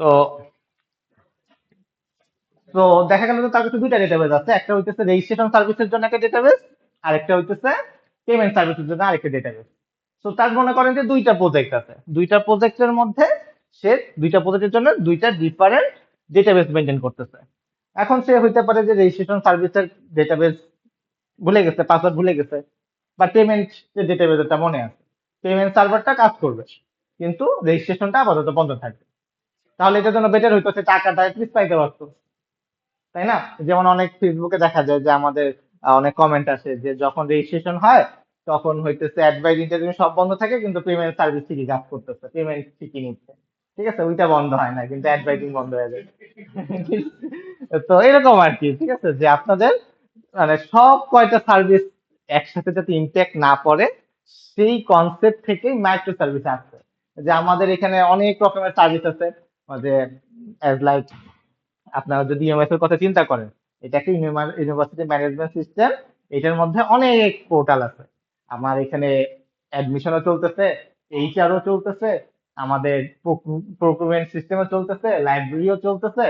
তো তো দেখা গেল যে তার কাছে দুইটা ডেটাবেস আছে, একটা হইতেছে রেজিস্ট্রেশন সার্ভিসের জন্য একটা ডেটাবেস, আর একটা হইতেছে পেমেন্ট সার্ভিসের জন্য আরেকটা ডেটাবেস। তো তার মনে করেন যে দুইটা প্রজেক্ট আছে, দুইটা প্রজেক্টের মধ্যে সে দুইটা প্রজেক্টের জন্য দুইটা ডিফারেন্ট ডেটাবেস মেনটেন করতেছে। এখন সে হইতে পারে যে রেজিস্ট্রেশন সার্ভিসের ডেটাবেস ভুলে গেছে, পাসওয়ার্ড ভুলে গেছে, বা পেমেন্ট যে ডেটাবেসটা মনে আছে, পেমেন্ট সার্ভারটা কাজ করবে কিন্তু রেজিস্ট্রেশনটা আপাতত বন্ধ থাকবে। তাহলে এটার জন্য বেটার হইতো সে টাকাটা অ্যাটলিস্ট পাইতে পারতো, তাই না? যেমন অনেক ফেসবুকে দেখা যায় যে আমাদের অনেক কমেন্ট আসে যে যখন রেজিস্ট্রেশন হয় তখন হইতেছে অ্যাডভাইস ইন্টারভিউ সব বন্ধ থাকে কিন্তু পেমেন্ট সার্ভিস ঠিকই কাজ করতেছে, পেমেন্ট ঠিকই নিচ্ছে, ঠিক আছে, ওইটা বন্ধ হয় না কিন্তু অ্যাডভাইটিং বন্ধ হয়ে যায়। তো এরকম আর কি, ঠিক আছে, যে আপনাদের মানে সব কয়টা সার্ভিস একসাথে যাতে ইম্প্যাক্ট না পড়ে সেই কনসেপ্ট থেকেই মাইক্রো সার্ভিস আসছে। যে আমাদের এখানে অনেক রকমের সার্ভিস আছে, যে অ্যাজ লাইক আপনারা যদি ইউএমএস এর কথা চিন্তা করেন, এটা একটা ইউনিভার্সিটি ম্যানেজমেন্ট সিস্টেম, এটার মধ্যে অনেক পোর্টাল আছে। আমার এখানে অ্যাডমিশনও চলতেছে, এইচআরও চলতেছে, আমাদের প্রকুরমেন্ট সিস্টেমও চলতেছে, লাইব্রেরিও চলতেছে,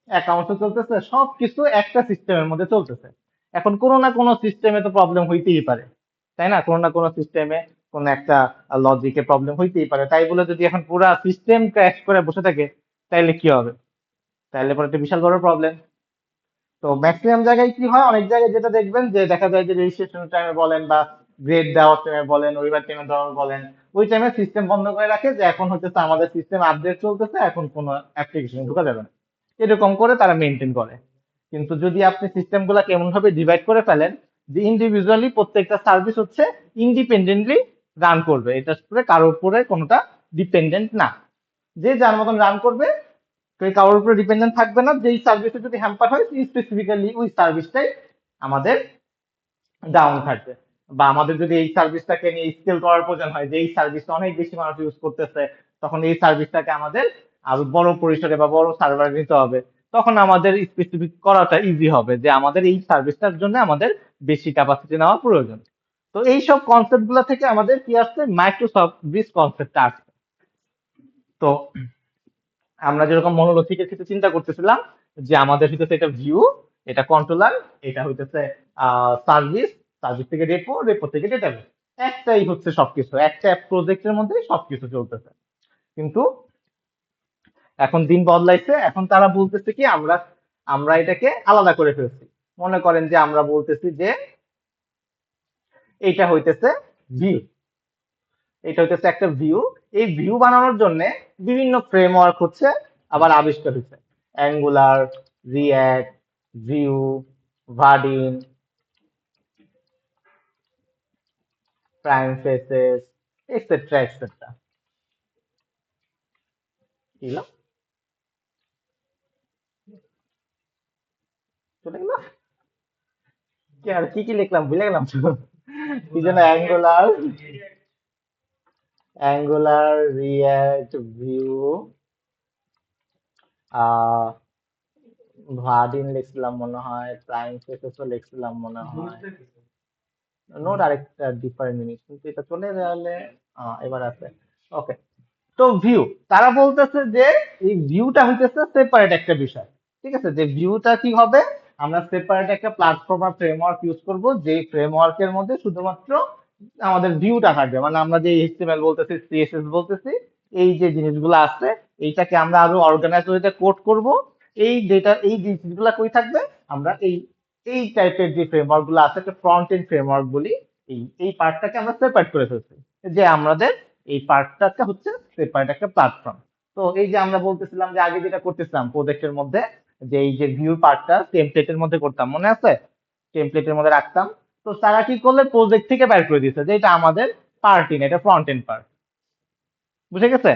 অ্যাকাউন্টও চলতেছে, সবকিছু একটা সিস্টেমের মধ্যে চলতেছে। এখন কোনো না কোনো সিস্টেমে তো প্রবলেম হইতেই পারে, তাই না? কোনো না কোনো সিস্টেমে কোনো একটা লজিকে প্রবলেম হইতেই পারে, তাই বলে যদি এখন পুরা সিস্টেম ক্র্যাশ করে বসে থাকে তাইলে কি হবে? তাহলে পরে একটা বিশাল বড় প্রবলেম। তো ম্যাক্সিমাম জায়গায় কি হয়, অনেক জায়গায় যেটা দেখবেন যে দেখা যায় যে রেজিস্ট্রেশন টাইমে বলেন বা গ্রেড দেওয়ার টাইমে বলেন, ওইবার টাইমে দেওয়ার বলেন, ওই টাইমে সিস্টেম বন্ধ করে রাখে যে এখন হচ্ছে আমাদের সিস্টেম আপডেট চলতেছে, এখন কোনো অ্যাপ্লিকেশন ঢোকা যাবে না, এরকম করে তারা মেনটেন করে। কিন্তু যদি আপনি সিস্টেম গুলাকে এমন ভাবে ডিভাইড করে ফেলেন যে ইন্ডিভিজুয়ালি প্রত্যেকটা সার্ভিস হচ্ছে ইন্ডিপেন্ডেন্টলি রান করবে, এটা করে কারোর উপরে কোনোটা ডিপেন্ডেন্ট না, যে যার মতন রান করবে, কেউ কারোর উপরে ডিপেন্ডেন্ট থাকবে না। যেই সার্ভিসে যদি হ্যাম্পার হয় স্পেসিফিক্যালি ওই সার্ভিসটাই আমাদের ডাউন থাকবে। বা আমাদের যদি এই সার্ভিসটাকে নিয়ে স্কেল করার প্রয়োজন হয় যে এই সার্ভিসটা অনেক বেশি মানুষ ইউজ করতেছে, তখন এই সার্ভিসটাকে আমাদের আরো বড় পরিসরে বা বড় সার্ভার নিতে হবে, তখন আমাদের স্পেসিফিক করাটা ইজি হবে যে আমাদের এই সার্ভিসটার জন্য আমাদের বেশি ক্যাপাসিটি নেওয়া প্রয়োজন। তো এইসব কনসেপ্ট গুলা থেকে আমাদের কি আসছে, মাইক্রোসফট ব্রিজ কনসেপ্টটা আসছে। তো আমরা যেরকম মনোলজিকের ক্ষেত্রে চিন্তা করতেছিলাম যে আমাদের হইতেছে এটা ভিউ, এটা কন্ট্রোলার, এটা হইতেছে সার্ভিস, সার্ভিস থেকে রেপো, রেপো থেকে ডেটাবেস, একটাই হচ্ছে সবকিছু, একটা প্রজেক্টের মধ্যে সবকিছু চলতেছে। কিন্তু এখন দিন বদলাইছে, এখন তারা বলতেছে কি আমরা আমরা এটাকে আলাদা করে ফেলছি। মনে করেন যে আমরা বলতেছি যে এটা হইতেছে ভিউ, এটা হইতেছে একটা ভিউ। এই ভিউ বানানোর জন্য বিভিন্ন ফ্রেমওয়ার্ক হচ্ছে আবার আবিষ্কার হয়েছে, Angular, React, Vue, Vaadin, PrimeFaces, etcetera etcetera. কি হলো? চলে গেল? কি আর কি কি লিখলাম ভুলে গেলাম তো। কি যেন অ্যাঙ্গুলার, অ্যাঙ্গুলার, রিয়্যাক্ট, ভিউ, আহ ভার্ডিন লিখছিলাম মনে হয়, প্রাইম ফেসেসও লিখছিলাম মনে হয়, নোট আরেকটা ডিফারেন্ট জিনিস কিন্তু এটা চলে গেলে এবার আছে। ওকে। তো ভিউ, তারা বলতেছে যে এই ভিউটা হইতেছে সেপারেট একটা বিষয়, ঠিক আছে, যে ভিউটা কি হবে, আমরা সেপারেট একটা প্ল্যাটফর্ম আর ফ্রেমওয়ার্ক ইউজ করব, যে ফ্রেমওয়ার্কের মধ্যে শুধুমাত্র আমাদের ভিউটা থাকবে, মানে আমরা যে এইচটিএমএল বলতেছি, সিএসএস বলতেছি, এই যে জিনিসগুলো আছে, এইটাকে আমরা আরো অর্গানাইজ ওয়েতে কোড করব। এই ডেটা, এই জিনিসগুলো কই থাকবে, আমরা এই এই টাইপের যে ফ্রেমওয়ার্ক গুলো আছে, একটা ফ্রন্ট এন্ড ফ্রেমওয়ার্ক বলি, এই এই পার্টটাকে আমরা সেপারেট করে ফেলছি, যে আমাদের এই পার্টটা হচ্ছে সেপারেট একটা প্ল্যাটফর্ম। তো এই যে আমরা বলতেছিলাম যে আগে যেটা করতেছিলাম প্রজেক্টের মধ্যে, যে এই যে ভিউ পার্টটা টেমপ্লেটের মধ্যে করতাম, মনে আছে? টেমপ্লেটের মধ্যে রাখতাম। তো তারা কি করলে প্রজেক্ট থেকে বের করে দিয়েছে যে এটা আমাদের পার্টই না, এটা ফ্রন্ট এন্ড পার্ট। বুঝে গেছে?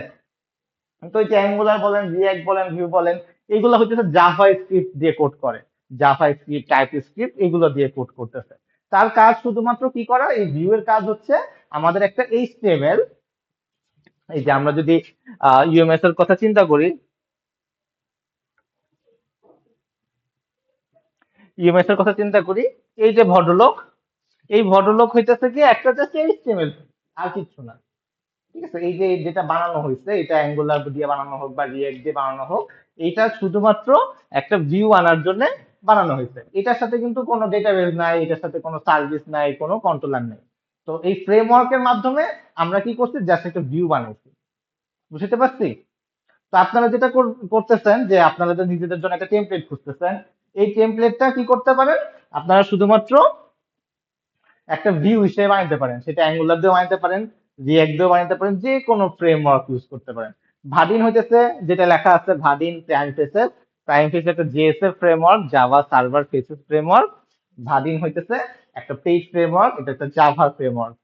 তো এই যে অ্যাঙ্গুলার বলেন, রিঅ্যাক্ট বলেন, ভিউ বলেন, এগুলো হচ্ছে জাভা স্ক্রিপ্ট দিয়ে কোড করে, জাভা স্ক্রিপ্ট, টাইপ স্ক্রিপ্ট, এগুলো দিয়ে কোড করতেছে। তার কাজ শুধুমাত্র কি করা, এই ভিউ এর কাজ হচ্ছে আমাদের একটা এইচটিএমএল, এই যে আমরা যদি ইউএমএস এর কথা চিন্তা করি, ইউএমএস এর কথা চিন্তা করি, এই যে ভদ্রলোক, এই ভদ্রলোক হইতেছে কি একটা জাস্ট এইচটিএমএল, আর কিচ্ছু না। ঠিক আছে, এই যে যেটা বানানো হয়েছে এটা অ্যাঙ্গুলার দিয়ে বানানো হোক বা রিয়েক্ট দিয়ে বানানো হোক, এটা শুধুমাত্র একটা ভিউ আনার জন্য বানানো হয়েছে। এটার সাথে কিন্তু কোনো ডেটাবেস নাই, এটার সাথে কোনো সার্ভিস নাই, কোনো কন্ট্রোলার নাই। তো এই ফ্রেমওয়ার্কের মাধ্যমে আমরা কি করছি, জাস্ট একটা ভিউ বানাইছি। বুঝতে পারছি? তো আপনারা যেটা করতেছেন যে আপনারা তো নিজেদের জন্য একটা টেমপ্লেট খুঁজতেছেন, এই টেমপ্লেটটা কি করতে পারেন, আপনারা শুধুমাত্র একটা ভিউ হিসেবে বানাতে পারেন। সেটা অ্যাঙ্গুলার দিয়েও বানাতে পারেন, রিয়েক্ট দিয়েও বানাতে পারেন, যে কোনো ফ্রেমওয়ার্ক ইউজ করতে পারেন। ভাডিন হইতেছে যেটা লেখা আছে, Vaadin PrimeFaces. PrimeFace একটা JSF framework, Java server faces framework. Vaadin হইতেছে একটা পেজ ফ্রেমওয়ার্ক, এটা একটা জাভা ফ্রেমওয়ার্ক।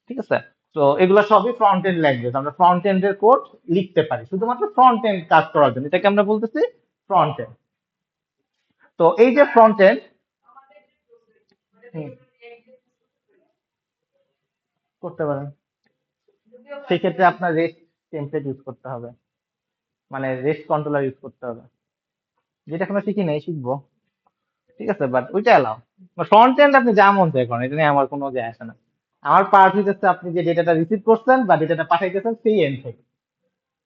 ঠিক আছে? তো এগুলো সবই ফ্রন্ট এন্ড ল্যাঙ্গুয়েজ, আমরা ফ্রন্ট এন্ডের কোড লিখতে পারি শুধুমাত্র ফ্রন্ট এন্ড কাজ করার জন্য, এটাকে আমরা বলতেছি ফ্রন্ট এন্ড। তো এই যে ফ্রন্ট এন্ড, করতে পারেন, সেক্ষেত্রে আপনার রেস্ট টেমপ্লেট ইউজ করতে হবে, মানে রেস্ট কন্ট্রোলার ইউজ করতে হবে, যেটা এখনো শিখি নাই, শিখবো। ঠিক আছে, বাট ওইটা এলাও। ফ্রন্ট এন্ড আপনি যা মন চায় করেন, এটা নিয়ে আমার কোনো যায় আসে না। আমার পার্ট হইতেছে আপনি যে ডেটাটা রিসিভ করছেন বা ডেটাটা পাঠাইতেছেন সেই এন্ড থেকে।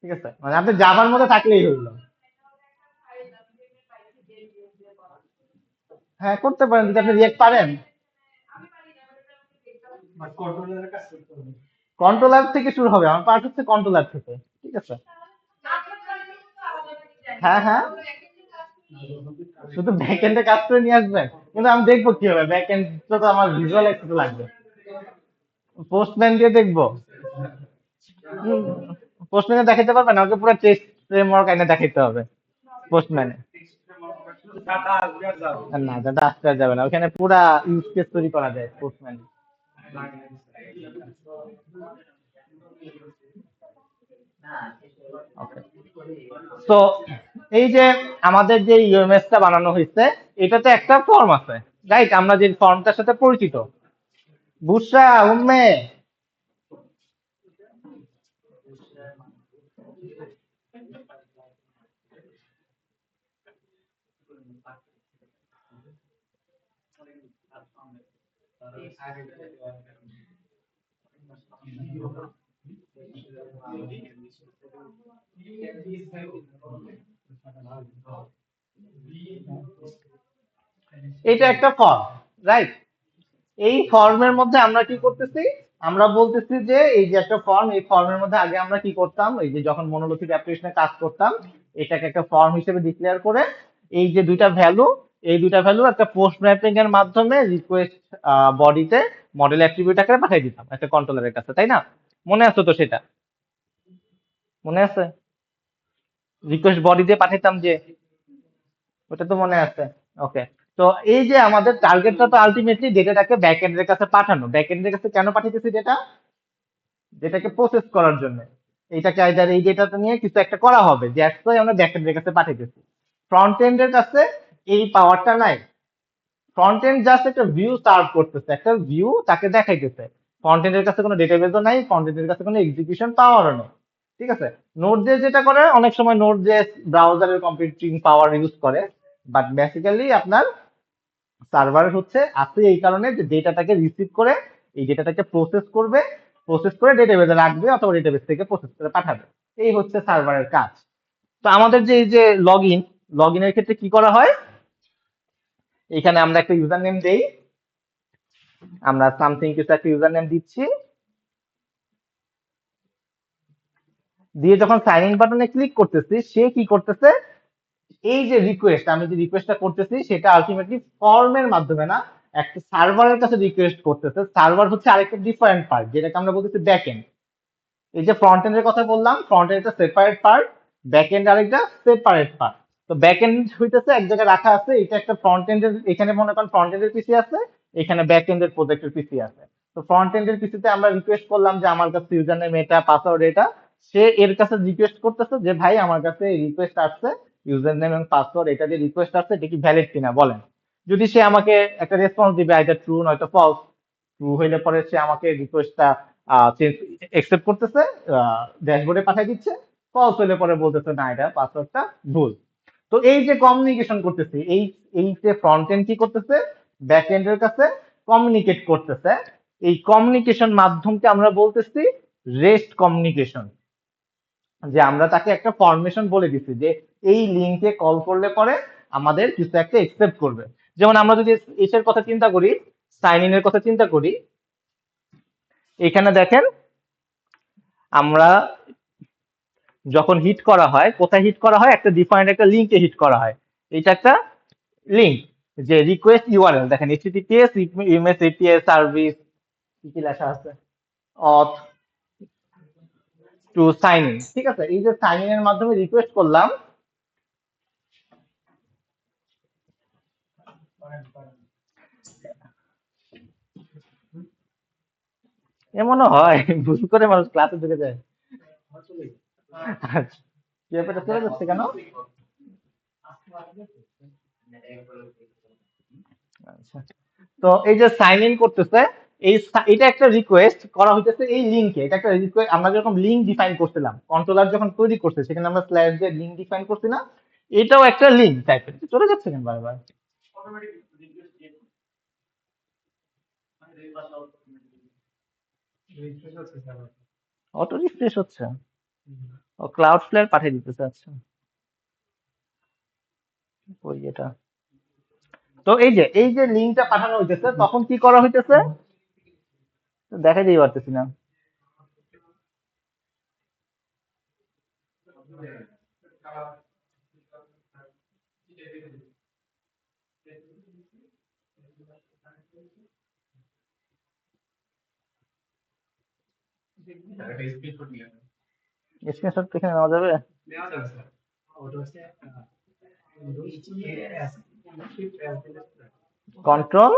ঠিক আছে, মানে আপনি জাভার মধ্যে থাকলেই হইলো। হ্যাঁ, করতে পারেন যদি আপনি রিয়েক্ট পারেন। কন্ট্রোলার থেকে শুরু হবে, আমার পার্ট হচ্ছে কন্ট্রোলার থেকে। ঠিক আছে। হ্যাঁ হ্যাঁ, শুধু ব্যাক এন্ডে কাজ করে নিয়ে আসবেন, কিন্তু আমি দেখবো কি হবে, ব্যাক এন্ড তো আমার ভিজুয়াল একটু লাগবে। পোস্টম্যান দিয়ে দেখবো। পোস্টম্যানে দেখাতে পারবেন, আমাকে পুরো টেস্ট ফ্রেমওয়ার্ক এনে দেখাইতে হবে পোস্টম্যানে। না, দাদা আসতে আর যাবে না, ওখানে পুরা ইউজ কেস তৈরি করা যায় পোস্টম্যানে। ওকে। তো এই যে আমাদের যে ইউএমএস টা বানানো হয়েছে, এটাতে একটা ফর্ম আছে, রাইট? আমরা যে ফর্মটার সাথে পরিচিত। বুসরা উম্মে, এটা একটা ফর্ম, রাইট? এই ফর্মের মধ্যে আমরা কি করতেছি, আমরা বলতেছি যে এই যে একটা ফর্ম, এই ফর্মের মধ্যে আগে আমরা কি করতাম, এই যে যখন মনোলিথিক অ্যাপ্লিকেশনে কাজ করতাম, এটাকে একটা ফর্ম হিসেবে ডিক্লেয়ার করে এই যে দুইটা ভ্যালু, এই দুইটা ভ্যালু একটা পোস্ট ম্যাপিং এর মাধ্যমে রিকোয়েস্ট বডিতে মডেল অ্যাট্রিবিউট আকারে পাঠিয়ে দিতাম একটা কন্ট্রোলারের কাছে, তাই না? মনে আছে তো সেটা? মনে আছে? রিকোয়েস্ট বডি দিয়ে পাঠাইতাম যে, ওটা তো মনে আছে। ওকে। তো এই যে আমাদের টার্গেটটা তো আলটিমেটলি ডেটাটাকে ব্যাকএন্ডের কাছে পাঠানো। ব্যাকএন্ডের কাছে কেন পাঠাইতেছি ডেটা? যেটাকে প্রসেস করার জন্য। এইটাকে আইদার এই ডেটাটা নিয়ে কিছু একটা করা হবে, দ্যাটস ওয়াই আমরা ব্যাকএন্ডের কাছে পাঠাইতেছি। ফ্রন্ট এন্ডের কাছে এই পাওয়ারটা নাই। ফ্রন্ট এন্ড জাস্ট একটা ভিউ সার্ভ করতেছে, একটা ভিউ তাকে দেখাইতেছে। ফ্রন্ট এন্ডের কাছে কোনো ডেটাবেসও নাই, ফ্রন্ট এন্ডের কাছে কোনো এক্সিকিউশন পাওয়ারও নেই। ঠিক আছে। নোড জেএস যেটা করে, অনেক সময় নোড জেএস ব্রাউজারের কম্পিউটিং পাওয়ার ইউজ করে, বাট বেসিক্যালি আপনার সার্ভার হচ্ছে আছে এই কারণে যে ডেটাটাকে রিসিভ করে এই ডেটাটাকে প্রসেস করবে, প্রসেস করে ডেটাবেসে রাখবে অথবা ডেটাবেস থেকে প্রসেস করে পাঠাবে। এই হচ্ছে সার্ভারের কাজ। তো আমাদের যে এই যে লগ ইনের ক্ষেত্রে কি করা হয়, এখানে আমরা একটা ইউজার নেম দেই, আমরা সামথিং কিছু একটা ইউজার নেম দিচ্ছি, দিয়ে যখন সাইন ইন বাটনে ক্লিক করতেছি, সে কি করতেছে, এই যে রিকোয়েস্ট, আমি যে রিকোয়েস্টটা করতেছি সেটা আলটিমেটলি ফর্মের মাধ্যমে না, একটা সার্ভারের কাছে রিকোয়েস্ট করতেছে। সার্ভার হচ্ছে আরেকটা ডিফারেন্ট পার্ট, যেটাকে আমরা বলতেছি ব্যাক এন্ড। এই যে ফ্রন্ট এন্ডের কথা বললাম, ফ্রন্ট এন্ড একটা সেপারেট পার্ট, ব্যাক এন্ড আরেকটা সেপারেট পার্ট। তো ব্যাক এন্ড হইতেছে এক জায়গায় রাখা আছে, এটা একটা ফ্রন্ট এন্ডের, এখানে মনে করেন ফ্রন্ট এন্ডের পিসি আছে, এখানে ব্যাক এন্ডের প্রজেক্টের পিসি আছে। তো ফ্রন্ট এন্ডের পিসিতে আমরা রিকোয়েস্ট করলাম যে আমার কাছে ইউজার নেম এটা, পাসওয়ার্ড এটা। সে এর কাছে রিকোয়েস্ট করতেছে যে ভাই আমার কাছে রিকোয়েস্ট আসছে, ইউজার নেম এবং পাসওয়ার্ড এটা দিয়ে রিকোয়েস্ট আসছে, এটা কি ভ্যালিড কিনা বলেন। যদি সে আমাকে একটা রেসপন্স দিবে, আইদার ট্রু নয়তো ফলস। ট্রু হইলে পরে সে আমাকে রিকোয়েস্টটা একসেপ্ট করতেছে, ড্যাশবোর্ডে পাঠিয়ে দিচ্ছে। ফলস হইলে পরে বলতেছে না, এটা পাসওয়ার্ডটা ভুল। তো এই যে কমিউনিকেশন করতেছি, এই যে ফ্রন্ট এন্ড কি করতেছে, ব্যাক এন্ডের কাছে কমিউনিকেট করতেছে। এই কমিউনিকেশন মাধ্যমকে আমরা বলতেছি রেস্ট কমিউনিকেশন, যে আমরা তাকে একটা ফরমেশন বলে দিচ্ছি যে এই লিঙ্কে কল করলে পরে আমাদের কিছু একটা একসেপ্ট করবে। যেমন আমরা যদি এর কথা চিন্তা করি, সাইন ইন এর কথা চিন্তা করি, এখানে দেখেন আমরা যখন হিট করা হয়, কোথায় হিট করা হয়, একটা ডিফাইন্ড একটা লিঙ্কে হিট করা হয়। এটা একটা লিঙ্ক, যে রিকোয়েস্ট ইউআরএল দেখেন এইচটিটিপিএস ইমেজ এপিআই সার্ভিস কি কি লেখা আছে, অথ টু সাইন ইন, ঠিক আছে। এই যে সাইন ইন এর মাধ্যমে রিকোয়েস্ট করলাম, এমনও হয় ভুল করে মানুষ ক্লাসে ঢুকে যায়। আচ্ছা, পেপারটা চলে যাচ্ছে কেন? আচ্ছা, তো এই যে সাইন ইন করতেছে, এটা একটা রিকোয়েস্ট করা হইতেছে এই লিংকে, এটা একটা রিকোয়েস্ট। আমরা যখন লিংক ডিফাইন করছিলাম, কন্ট্রোলার যখন তৈরি করছে, সেখানে আমরা স্ল্যাশ দিয়ে লিংক ডিফাইন করছি না, এটাও একটা লিংক টাইপের। চলে যাচ্ছে কেন বারবার? অটো রিফ্রেশ হচ্ছে, ও ক্লাউড ফ্লেয়ার পাঠিয়ে দিতেছে। আচ্ছা, ওই এটা। তো এই যে লিঙ্কটা পাঠানো হইতেছে, তখন কি করা হইতেছে দেখাই দিতে পারতেছি না। স্ক্রিনশট এখানে নেওয়া যাবে? কন্ট্রোল,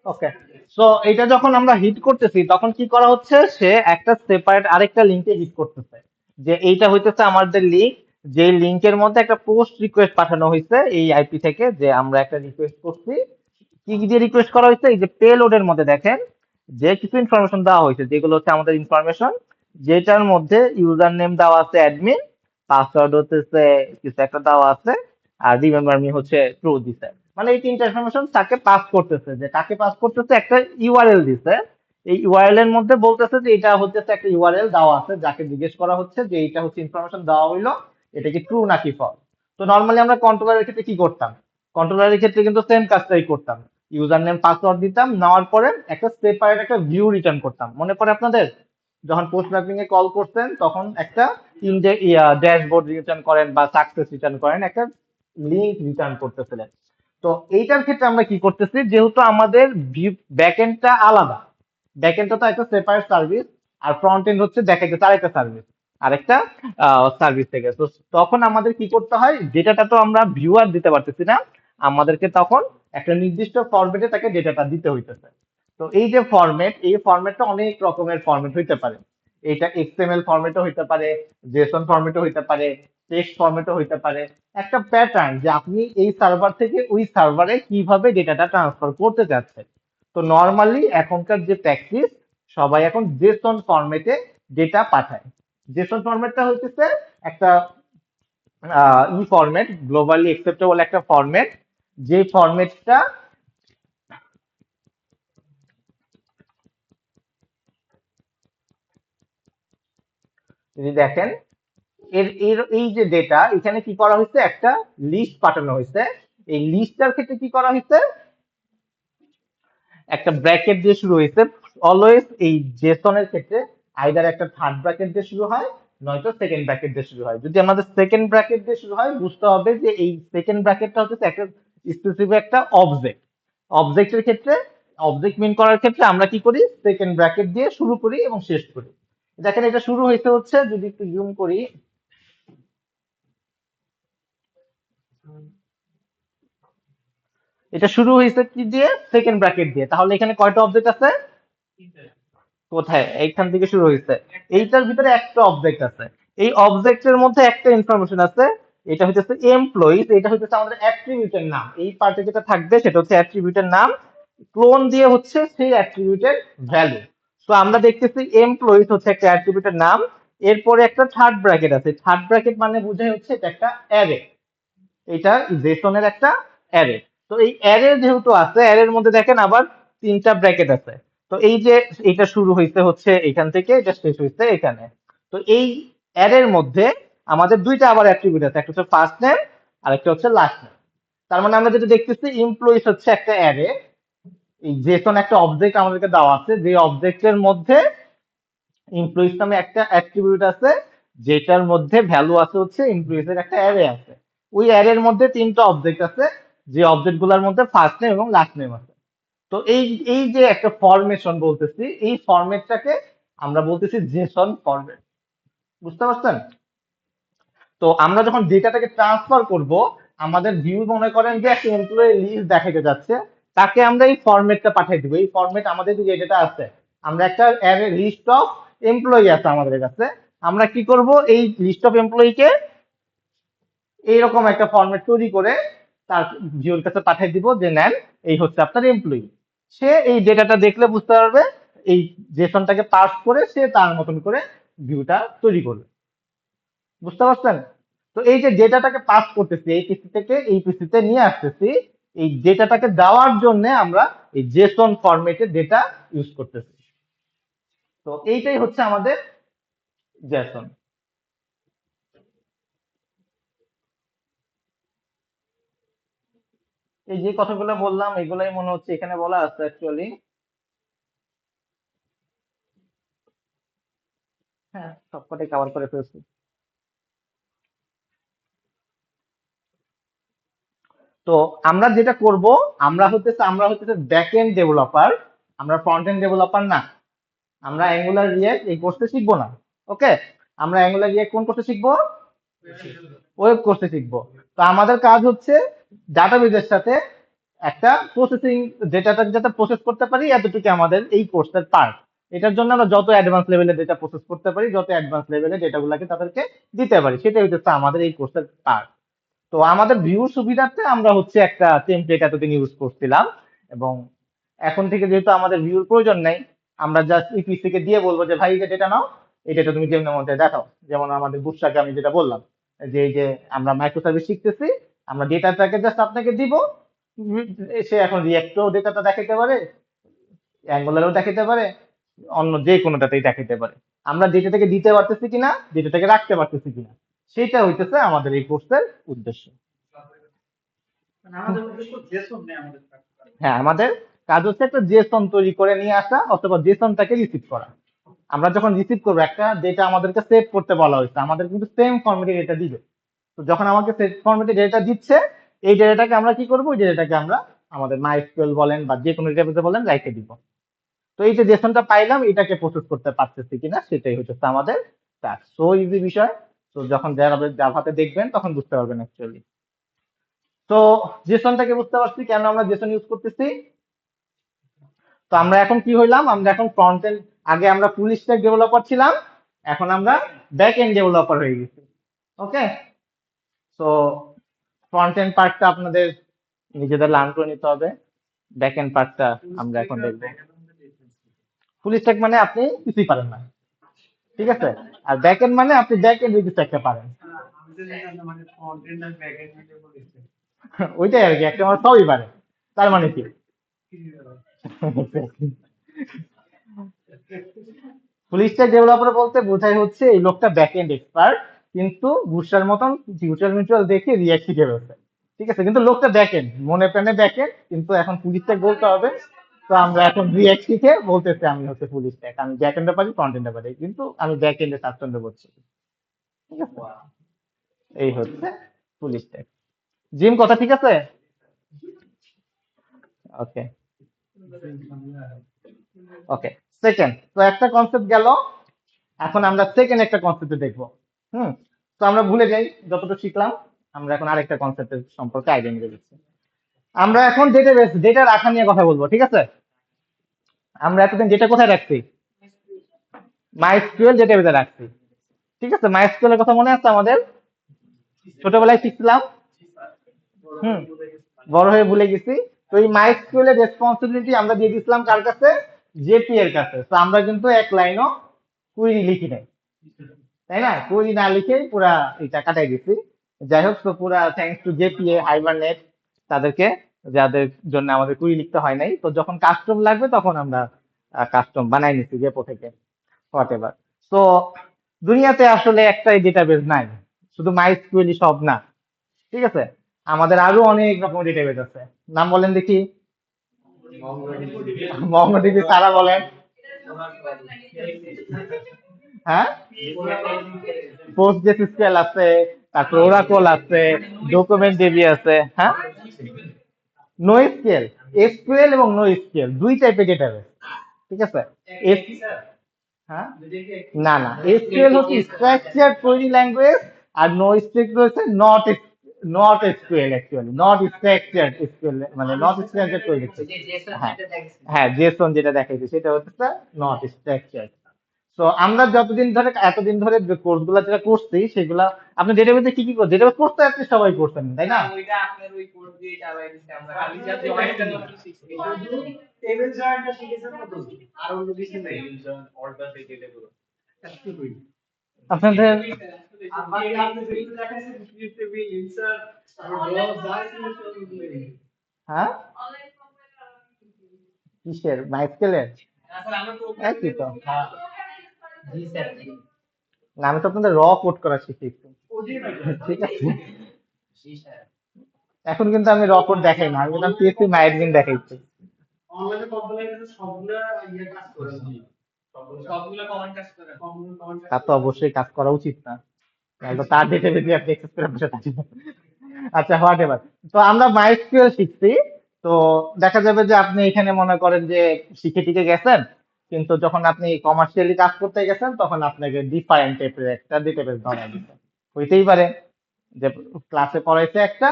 ওকে। সো এটা যখন আমরা হিট করতেছি, তখন কি করা হচ্ছে, সে একটা সেপারেট আরেকটা লিংকে হিট করতেছে, যে এইটা হইতেছে আমাদের লিংক, যে লিংকের মধ্যে একটা পোস্ট রিকোয়েস্ট পাঠানো হয়েছে এই আইপি থেকে, যে আমরা একটা রিকোয়েস্ট করছি। কি কি দিয়ে রিকোয়েস্ট করা হয়েছে, এই যে পেলোডের মধ্যে দেখেন যে কিছু ইনফরমেশন দেওয়া হয়েছে, যেগুলো হচ্ছে আমাদের ইনফরমেশন, যেটার মধ্যে ইউজার নেম দেওয়া আছে অ্যাডমিন, পাসওয়ার্ড হচ্ছে কিছু একটা দেওয়া আছে, আর রিমেম্বার মি হচ্ছে ট্রু দিছে। মানে এই তিনটা ইনফরমেশন তাকে পাস করতেছে, যে তাকে পাস করতেছে একটা ইউআরএল দিছে। এই ইউআরএল এর মধ্যে বলতেছে যে এটা হচ্ছে একটা ইউআরএল দেওয়া আছে, যাকে জিজ্ঞেস করা হচ্ছে যে এটা হচ্ছে ইনফরমেশন দেওয়া হইলো, এটা কি ট্রু নাকি ফলস। তো নর্মালি আমরা কন্ট্রোলারের ক্ষেত্রে কি করতাম, কন্ট্রোলারের ক্ষেত্রে কিন্তু সেম কাজটাই করতাম, ইউজার নেম পাসওয়ার্ড দিতাম, নেওয়ার পরে একটা সেপারেট একটা ভিউ রিটার্ন করতাম। মনে পড়ে আপনাদের যখন পোস্ট ম্যাপিং এ কল করতেন, তখন একটা ড্যাশবোর্ড রিটার্ন করেন বা সাকসেস রিটার্ন করেন, একটা লিঙ্ক রিটার্ন করতেছিলেন। তো এইটার ক্ষেত্রে আমরা কি করতেছি, যেহেতু আমাদের ব্যাকএন্ডটা আলাদা, ব্যাকএন্ডটা তো একটা সেপারেট সার্ভিস, আর ফ্রন্ট এন্ড হচ্ছে দেখাইতে আরেকটা সার্ভিস, আরেকটা সার্ভিস থেকে। তো তখন আমাদের কি করতে হয়, ডেটাটা তো আমরা ভিউয়ার দিতে পারতেছি না, আমাদেরকে তখন একটা নির্দিষ্ট ফরম্যাটে তাকে ডেটাটা দিতে হইতেছে। তো এই যে ফরম্যাট, এই ফরম্যাটটা অনেক রকমের ফরম্যাট হইতে পারে। এটা এক্সএমএল ফরম্যাটও হইতে পারে, জেসন ফরম্যাটও হইতে পারে, টেক্সট ফরম্যাটও হইতে পারে। একটা প্যাটার্ন যে আপনি এই সার্ভার থেকে ওই সার্ভারে কিভাবে ডেটাটা ট্রান্সফার করতে চাচ্ছেন। তো নর্মালি এখনকার যে প্র্যাকটিস, সবাই এখন জেসন ফরম্যাটে ডেটা পাঠায়। জেসন ফরম্যাটটা হচ্ছে একটা ফরম্যাট, গ্লোবালি অ্যাকসেপ্টেবল একটা ফরম্যাট, যে ফরম্যাটটা যদি দেখেন, এর এর এই যে ডেটা এখানে কি করা হয়েছে, একটা লিস্ট পাঠানো হয়েছে। এই লিস্টটার ক্ষেত্রে কি করা হয়েছে, একটা ব্র্যাকেট দিয়ে শুরু হয়েছে। অলওয়েজ এই জেসনের ক্ষেত্রে আইদার একটা থার্ড ব্র্যাকেট দিয়ে শুরু হয়, নয়তো সেকেন্ড ব্র্যাকেট দিয়ে শুরু হয়। যদি আমাদের সেকেন্ড ব্র্যাকেট দিয়ে শুরু হয়, বুঝতে হবে যে এই সেকেন্ড ব্র্যাকেটটা হচ্ছে একটা স্পেসিফিক একটা অবজেক্ট। অবজেক্টের ক্ষেত্রে, অবজেক্ট মিন করার ক্ষেত্রে আমরা কি করি, সেকেন্ড ব্র্যাকেট দিয়ে শুরু করি এবং শেষ করি। দেখেন এটা শুরু হয়েছে হচ্ছে, যদি একটু জুম করি, এটা শুরু হয়েছে কি দিয়ে, সেকেন্ড ব্র্যাকেট দিয়ে। তাহলে এখানে কয়টা অবজেক্ট আছে, কোথায়, এইখান থেকে শুরু হয়েছে। এইটার ভিতরে একটা অবজেক্ট আছে, এই অবজেক্টের মধ্যে একটা ইনফরমেশন আছে, এটা হচ্ছে এমপ্লয়িজ, এটা হচ্ছে আমাদের অ্যাট্রিবিউটের নাম। এই পার্টে যেটা থাকবে সেটা হচ্ছে অ্যাট্রিবিউটের নাম, ক্লোন দিয়ে হচ্ছে সেই অ্যাট্রিবিউটের ভ্যালু। তো আমরা দেখতেছি এমপ্লয়িজ হচ্ছে একটা অ্যাট্রিবিউটের নাম, এরপরে একটা থার্ড ব্র্যাকেট আছে। থার্ড ব্র্যাকেট মানে বোঝায় হচ্ছে এটা একটা অ্যারে, এটা জেসনের একটা অ্যারে। তো এই অ্যারে যেহেতু আছে, অ্যারের মধ্যে দেখেন আবার তিনটা ব্র্যাকেট আছে। তো এই যে এটা শুরু হয়েছে হচ্ছে এখান থেকে, এটা শেষ হয়েছে এখানে। তো এই অ্যারের মধ্যে আমাদের দুইটা আবার অ্যাট্রিবিউট আছে, একটা হচ্ছে ফার্স্ট নেম আর একটা হচ্ছে লাস্ট নেম। তার মানে আমরা যেটা দেখতেছি, এমপ্লয়িজ হচ্ছে একটা অ্যারে, এই জেসন একটা অবজেক্ট আমাদেরকে দেওয়া আছে, যে অবজেক্টের মধ্যে এমপ্লয়িজ নামে একটা অ্যাট্রিবিউট আছে, যেটার মধ্যে ভ্যালু আছে হচ্ছে এমপ্লয়িজ এর একটা অ্যারে আছে। ওই অ্যারের মধ্যে তিনটা অবজেক্ট আছে, যে অবজেক্ট গুলার মধ্যে ফার্স্ট নেম এবং লাস্ট নেম আছে। তো এই এই যে একটা ফরমেশন বলতেছি, এই ফরম্যাটটাকে আমরা বলতেছি জেসন ফরম্যাট। বুঝতে পারছেন? তো আমরা যখন ডেটাটাকে ট্রান্সফার করব, আমাদের ভিউ মনে করেন যে একটা এমপ্লয়ি লিস্ট দেখাতে যাচ্ছে, তাকে আমরা এই ফরম্যাটটা পাঠিয়ে দিব। এই ফরম্যাট আমাদের যে ডেটা আছে, আমরা একটা লিস্ট অফ এমপ্লয়ি আছে আমাদের কাছে, আমরা কি করব, এই লিস্ট অফ এমপ্লয়িকে এইরকম একটা ফরম্যাট তৈরি করে তার ভিউর কাছে পাঠিয়ে দিব যে নেন, এই হচ্ছে আপনার এমপ্লয়ি। সে এই ডেটাটা দেখলে বুঝতে পারবে, এই জেসনটাকে পার্স করে সে তার মতন করে ভিউটা তৈরি করবে। বুঝতে পারছেন? তো এই যে ডেটাটাকে পাস করতেছি, এই পিসি থেকে এই পিসিতে নিয়ে আসতেছি, এই ডেটাটাকে দেওয়ার জন্য আমরা এই জেসন ফরম্যাটে ডেটা ইউজ করতেছি। তো এইটাই হচ্ছে আমাদের জেসন। এই যে কথাগুলো বললাম, এগুলাই মনে হচ্ছে এখানে বলা আছে অ্যাকচুয়ালি। হ্যাঁ, সবকটাই কভার করে ফেলছি। তো আমরা যেটা করব, আমরা হচ্ছে ব্যাক এন্ড ডেভেলপার, আমরা ফ্রন্ট এন্ড ডেভেলপার না। আমরা অ্যাঙ্গুলার রিয়েক্ট এই কোর্সে শিখবো না। ওকে, আমরা অ্যাঙ্গুলার রিয়েক্ট কোন কোর্সে শিখবো, ওয়েব কোর্সে শিখবো। তো আমাদের কাজ হচ্ছে ডাটাবেজের সাথে একটা প্রসেসিং, ডেটাটা যাতে প্রসেস করতে পারি, এতটুকু আমাদের এই কোর্সের পার্ট। এটার জন্য আমরা যত অ্যাডভান্স লেভেলে ডেটা প্রসেস করতে পারি, যত অ্যাডভান্স লেভেলে ডেটাগুলোকে তাদেরকে দিতে পারি, সেটাই হচ্ছে আমাদের এই কোর্সের পার্ট। তো আমাদের ভিউর সুবিধার্থে আমরা হচ্ছে একটা টেমপ্লেট এতদিন ইউজ করছিলাম, এবং এখন থেকে যেহেতু আমাদের ভিউর প্রয়োজন নেই, আমরা জাস্ট ইপিসি কে দিয়ে বলবো যে ভাই এই যে ডেটা নাও, এই ডেটা তুমি যেমন মধ্যে দেখাও। যেমন আমাদের বুটস্ট্র্যাপে আমি যেটা বললাম, যে এই যে আমরা মাইক্রো সার্ভিস শিখতেছি, আমরা ডেটাটাকে জাস্ট আপনাকে দিব, উম, সে এখন রিয়েক্টও ডেটাটা দেখাতে পারে, অ্যাঙ্গুলারও দেখাতে পারে, অন্য যে কোনোটাতেই দেখাতে পারে। আমরা ডেটাটাকে দিতে পারতেছি কিনা, ডেটাটাকে রাখতে পারতেছি কিনা, সেটা হইতেছে আমাদের এই কোর্সের উদ্দেশ্য। হ্যাঁ, আমাদের কাজ হচ্ছে একটা জেসন তৈরি করে নিয়ে আসা, অথবা জেসনটাকে রিসিভ করা। আমরা যখন রিসিভ করবো একটা ডেটা, আমাদেরকে সেভ করতে বলা হয়েছে, আমাদের কিন্তু সেম ফরম্যাটে ডেটা দিবে। তো যখন আমাকে সেভ ফরম্যাটে ডেটা দিচ্ছে, এই ডেটাটাকে আমরা কি করবো, ওই ডেটাটাকে আমরা আমাদের মাইস্কুয়েল বলেন বা যে কোনো ডেটাবেসে বলেন রাইখে দিব। তো এই যে জেসনটা পাইলাম, এটাকে প্রসেস করতে পারতেছি কিনা, সেটাই হচ্ছে আমাদের কাজ। সো ইজি বিষয়। তো যখন জাভাতে দেখবেন তখন বুঝতে পারবেন অ্যাকচুয়ালি। তো জেসনটাকে বুঝতে পারছি কেন আমরা জেসন ইউজ করতেছি। তো আমরা এখন কি হইলাম, আমরা এখন ফ্রন্ট এন্ড, আগে আমরা ফুল স্ট্যাক ডেভেলপার ছিলাম, এখন আমরা ব্যাক এন্ড ডেভেলপার হয়ে গেছি। ওকে, তো ফ্রন্ট এন্ড পার্টটা আপনাদের নিজেদের লার্ন করে নিতে হবে, ব্যাক এন্ড পার্টটা আমরা এখন দেখবো। ফুল স্ট্যাক মানে আপনি কিছুই পারেন না, ঠিক আছে, আর ব্যাক এন্ড মানে আপনি ব্যাক এন্ড কিছু একটা পারেন। ওইটাই আর কি, একটা আমার সবই পারে, তার মানে কি। ফুল স্ট্যাক ডেভেলপার বলতে বোঝায় হচ্ছে এই লোকটা ব্যাক এন্ড এক্সপার্ট, কিন্তু ঘুষার মতন টিউটোরিয়াল মিউচুয়াল দেখে রিয়াক্ট শিখে ফেলছে, ঠিক আছে, কিন্তু লোকটা ব্যাক এন্ড, মনে প্রাণে ব্যাক এন্ড, কিন্তু এখন ফুল স্ট্যাক বলতে হবে। তো আমরা এখন রিয়াক্ট শিখে বলতেছি আমি হচ্ছে ফুল স্ট্যাক, আমি ব্যাক এন্ডে পারি ফ্রন্ট এন্ডে পারি, কিন্তু আমি ব্যাক এন্ডে স্বাচ্ছন্দ্য করছি, ঠিক আছে। এই হচ্ছে ফুল স্ট্যাক। জিম কথা ঠিক আছে? ওকে, ওকে। সেকেন্ড, তো একটা কনসেপ্ট গেল, এখন আমরা সেকেন্ড একটা কনসেপ্টে দেখবো। হুম, তো আমরা ভুলে যাই যতটুকু শিখলাম, আমরা এখন আরেকটা কনসেপ্টের সম্পর্কে আইডিয়া নিয়ে দিচ্ছি। আমরা এখন ডেটাবেস, ডেটা রাখা নিয়ে কথা বলবো, ঠিক আছে। আমরা এতদিন ডেটা কোথায় রাখছি? মাইস্কুয়েল ডেটাবেসে রাখছি, ঠিক আছে। মাইস্কুয়েলের কথা মনে আছে আমাদের, ছোটবেলায় শিখছিলাম। হুম, বড় হয়ে ভুলে গেছি। তো এই মাইস্কুয়েলের রেসপন্সিবিলিটি আমরা দিয়ে দিয়েছিলাম কার কাছে? জেপি এর কাছে। তো আমরা কিন্তু এক লাইনও কুইরি লিখি নাই, তাই না? কুইরি না লিখে পুরা এটা কাটাই দিছি। যাই হোক, তো পুরা থ্যাঙ্কস টু জেপিএ হাইবারনেট, তাদেরকে, যাদের জন্য আমাদের কুইরি লিখতে হয় নাই। তো যখন কাস্টম লাগবে তখন আমরা কাস্টম বানাই নিছি জেপো থেকে, হোয়াট এভার। তো দুনিয়াতে আসলে একটাই ডেটাবেস নাই, শুধু মাইস্কুয়েলই সব না, ঠিক আছে। আমাদের আরো অনেক রকমের ডেটাবেস আছে, নাম বলেন দেখি। মঙ্গোডিবি সারা বলেন। হ্যাঁ, পোস্টগ্রেসিএসকিউএল আছে, তারপর ওরাকল আছে, ডকুমেন্ট ডিবি আছে। হ্যাঁ, নো এসকিউএল, এসকিউএল এবং নো এসকিউএল দুই টাইপের ডেটাবেস, ঠিক আছে। এস, হ্যাঁ, না না, এসকিউএল হচ্ছে স্ট্রাকচারড কোয়েরি ল্যাঙ্গুয়েজ, আর নো স্ট্রাকচার হচ্ছে not, not SQL, actually not structured SQL, মানে নট স্ট্রাকচারড কোয়েরি। হ্যাঁ, হ্যাঁ, জেসন যেটা দেখাইছে সেটা হচ্ছে নট স্ট্রাকচারড। তো আমরা যতদিন ধরে, এতদিন ধরে যে কোর্স গুলা যেটা করছি সেগুলা, আপনি ডেটাবেসে কি কি করছেন? ডেটাবেস করতে আপনি সবাই করছেন, তাই না? আপনাদের, হ্যাঁ, কিসের মাইস্কেলের? একই তো না, আমি তো আপনাদের র কোড করা শিখিয়েছি, ঠিক আছে। এখন কিন্তু আমি র কোড দেখাই না, আমি কিন্তু পিএসসি মাইডমিন দেখাইছি। তার তো অবশ্যই কাজ করা উচিত না, তাহলে তো তার ডেটাবেসে আপনি অ্যাক্সেস করে বসে থাকবেন। আচ্ছা, হোয়াট এভার। তো আমরা মাইস্কুয়েল শিখছি। তো দেখা যাবে যে আপনি এখানে মনে করেন যে শিখে টিকে গেছেন, কিন্তু যখন আপনি কমার্শিয়ালি কাজ করতে গেছেন তখন আপনাকে ডিফারেন্ট টাইপের একটা ডেটাবেস ধরা দিচ্ছে। হইতেই পারে যে ক্লাসে পড়াইছে একটা,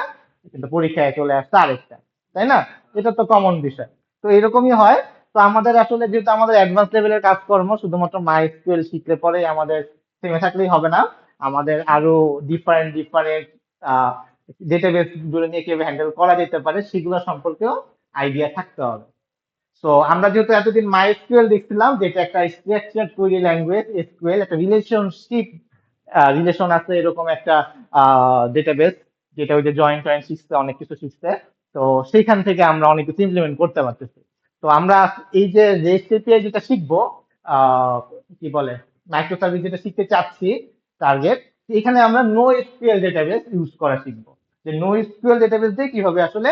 কিন্তু পরীক্ষায় চলে আসছে আরেকটা, তাই না? এটা তো কমন বিষয়। তো এরকমই হয়। তো আমাদের আসলে যেহেতু আমাদের অ্যাডভান্স লেভেলের কাজকর্ম, শুধুমাত্র মাইস্কুয়েল শিখলে পরে আমাদের থেমে থাকলেই হবে না, আমাদের আরো ডিফারেন্ট ডিফারেন্ট ডেটাবেস গুলো নিয়ে কিভাবে হ্যান্ডেল করা যেতে পারে সেগুলো সম্পর্কেও আইডিয়া থাকতে হবে। তো আমরা যেহেতু এতদিন মাইস্কুয়েল দেখছিলাম, যেটা একটা স্ট্রাকচার কোয়েরি ল্যাঙ্গুয়েজ, এসকিউএল একটা রিলেশনশিপ, রিলেশন আছে এরকম একটা ডেটাবেস, যেটা ওই যে জয়েন্ট টয়েন্ট শিখছে, অনেক কিছু শিখছে। তো সেইখান থেকে আমরা অনেক কিছু ইমপ্লিমেন্ট করতে পারতেছি। তো আমরা এই যে রেস্ট এপিআই যেটা শিখবো, আহ, কি বলে, মাইক্রো সার্ভিস যেটা শিখতে চাচ্ছি, টার্গেট, এখানে আমরা নো এসকিউএল ডেটাবেস ইউজ করা শিখবো, যে নো এসকিউএল ডেটাবেস দিয়ে কিভাবে আসলে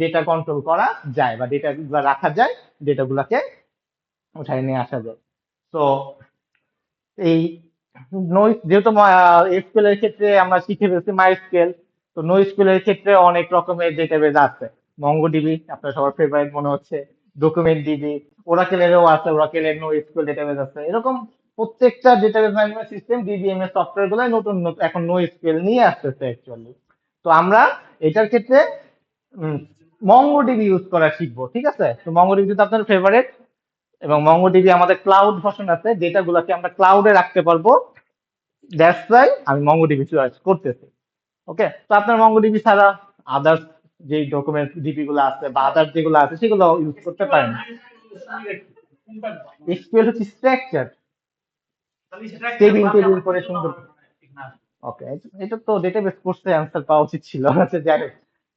ডেটা কন্ট্রোল করা যায় বা ডেটা গুলা রাখা যায়, ডেটা গুলাকে উঠায় নিয়ে আসা যায়। তো এই যেহেতু এসকিউএল এর ক্ষেত্রে আমরা শিখে ফেলছি মাইস্কুয়েল, তো নো এসকিউএল এর ক্ষেত্রে অনেক রকমের ডেটাবেস আছে। মঙ্গোডিবি আপনার সবার ফেভারিট মনে হচ্ছে, ডকুমেন্ট ডিবি, ওরাকেলেরও আছে, ওরাকেলের নো এসকিউএল ডেটাবেস আছে, এরকম প্রত্যেকটা database management system DBMS software গুলো নতুন নতুন এখন নো এসকিউএল নিয়ে আসতেছে অ্যাকচুয়ালি। তো আমরা এটার ক্ষেত্রে মঙ্গোডিবি ইউজ করা শিখবো, ঠিক আছে? তো মঙ্গোডিবি যদি আপনার ফেভারিট, এবং মঙ্গোডিবি আমাদের ক্লাউড ভার্সন আছে, ডেটা গুলাকে আমরা ক্লাউডে রাখতে পারবো, দ্যাটস ওয়াই আমি মঙ্গোডিবি চয়েস করতেছি। ওকে, তো আপনার মঙ্গোডিবি ছাড়া আদার্স যে ডকুমেন্ট ডিবি গুলো আছে বা আদার্স যেগুলো আছে সেগুলো ইউজ করতে পারেন। এসকিউএল হচ্ছে স্ট্রাকচার, টেবিল টেবিল করে সুন্দর। ওকে, এটা তো ডেটাবেস কোর্সে অ্যান্সার পাওয়া উচিত ছিল। আচ্ছা যাই হোক।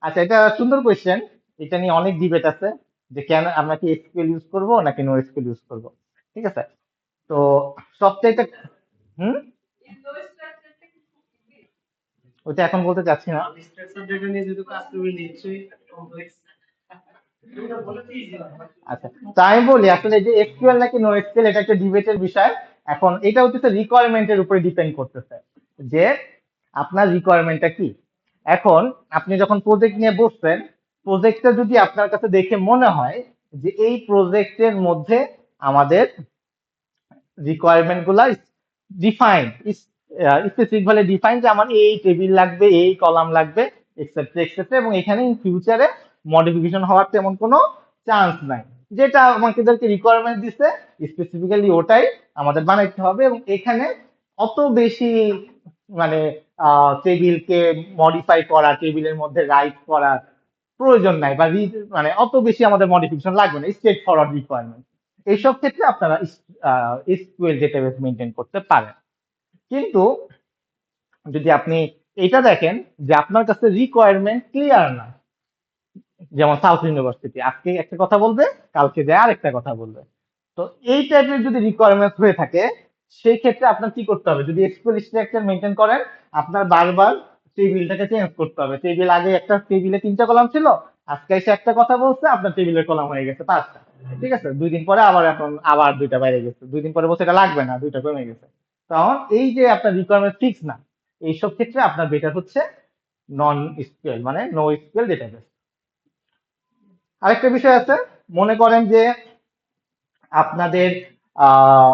আচ্ছা, এটা সুন্দর কোয়েশ্চেন। এটা নিয়ে অনেক ডিবেট আছে যে কেন আমরা কি এসকিউএল ইউজ করব নাকি নো এসকিউএল ইউজ করব, ঠিক আছে? তো সবচাইতে হুম ওইটা এখন বলতে চাচ্ছি না। আচ্ছা, তো আমি বলি আসলে যে এসকিউএল নাকি নো এসকিউএল এটা একটা ডিবেটের বিষয়। এখন এটা হচ্ছে রিকোয়ারমেন্টের উপরে ডিপেন্ড করতেছে যে আপনার রিকোয়ারমেন্টটা কি। এখন আপনি যখন প্রজেক্ট নিয়ে বসছেন, প্রজেক্টটা যদি আপনার কাছে দেখে মনে হয় যে এই প্রজেক্টের মধ্যে আমাদের রিকোয়ারমেন্ট গুলা ডিফাইন, স্পেসিফিক ভাবে ডিফাইন, যে আমার এই টেবিল লাগবে, এই কলাম লাগবে, এক্সেট্রা এক্সেট্রা, এবং এখানে ইন ফিউচারে মডিফিকেশন হওয়ার তেমন কোনো চান্স নাই। যেটা আমাদেরকে রিকোয়ারমেন্ট দিচ্ছে স্পেসিফিক্যালি ওটাই আমাদের বানাইতে হবে, এবং এখানে অত বেশি মানে টেবিলকে মডিফাই করা, টেবিলের মধ্যে রাইট করা প্রয়োজন নাই, বা মানে অত বেশি আমাদের মডিফিকেশন লাগবে না, স্ট্রেট ফরওয়ার্ড রিকোয়ারমেন্ট। এইসব ক্ষেত্রে আপনারা এসকিউএল ডেটাবেস মেনটেন করতে পারেন। কিন্তু যদি আপনি এটা দেখেন যে আপনার কাছে রিকোয়ারমেন্ট ক্লিয়ার না, যেমন সাউথ ইউনিভার্সিটি আজকে একটা কথা বলবে, কালকে যায় আরেকটা কথা বলবে, তো এই টাইপের যদি রিকোয়ারমেন্ট হয়ে থাকে, সেই ক্ষেত্রে আপনার কি করতে হবে? যদি এসকিউএল স্ট্রাকচার মেনটেন করেন, আপনার বারবার টেবিলটাকে চেঞ্জ করতে হবে। টেবিল আগে একটা টেবিলে 3টা কলাম ছিল, আজকে এসে একটা কথা বলছে, আপনার টেবিলের কলাম হয়ে গেছে 5টা। ঠিক আছে, 2 দিন পরে আবার এখন আবার 2টা বাইরে গেছে, 2 দিন পরে বলছে এটা লাগবে না, 2টা কমে গেছে। তখন এই যে আপনার রিকোয়ারমেন্ট ফিক্স না, এইসব ক্ষেত্রে আপনার বেটার হচ্ছে নন এসকিউএল মানে নো এসকিউএল ডেটাবেস। আরেকটা বিষয় আছে, মনে করেন যে আপনাদের আহ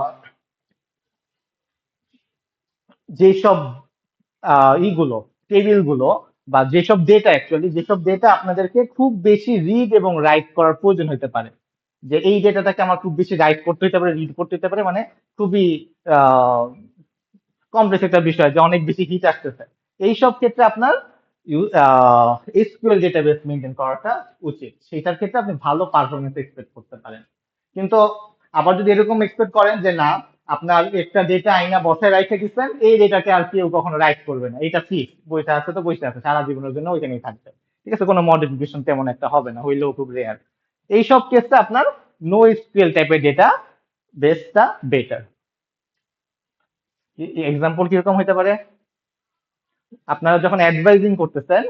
যেসব ইগুলো, টেবিল গুলো, বা যেসব ডেটা, অ্যাকচুয়ালি যেসব ডেটা আপনাদেরকে খুব বেশি রিড এবং রাইট করার প্রয়োজন হতে পারে, যে এই ডেটাটাকে আমার খুব বেশি রাইট করতে হতে পারে, রিড করতে হতে পারে, মানে খুবই কমপ্লেক্স একটা বিষয়, যে অনেক বেশি হিট আসতেছে, এইসব ক্ষেত্রে আপনার এসকিউএল ডেটাবেস মেনটেন করাটা উচিত। সেটার ক্ষেত্রে আপনি ভালো পারফরমেন্স এক্সপেক্ট করতে পারেন। কিন্তু আবার যদি এরকম এক্সপেক্ট করেন যে না, আপনার একটা ডেটা আইনা বসায় রাইখে দিচ্ছেন, এই ডেটাকে আর কেউ কখনো রাইট করবে না, এটা ফিক্স, বইটা আছে তো বইটা আছে, সারা জীবনের জন্য ওইখানেই থাকবে, ঠিক আছে, কোনো মডিফিকেশন তেমন একটা হবে না, হইলেও খুব রেয়ার। এইসব ক্ষেত্রে আপনার নো এসকিউএল টাইপের ডেটা বেসটা বেটার। এক্সাম্পল কিরকম হতে পারে? আপনারা যখন অ্যাডভাইজিং করতেছেন,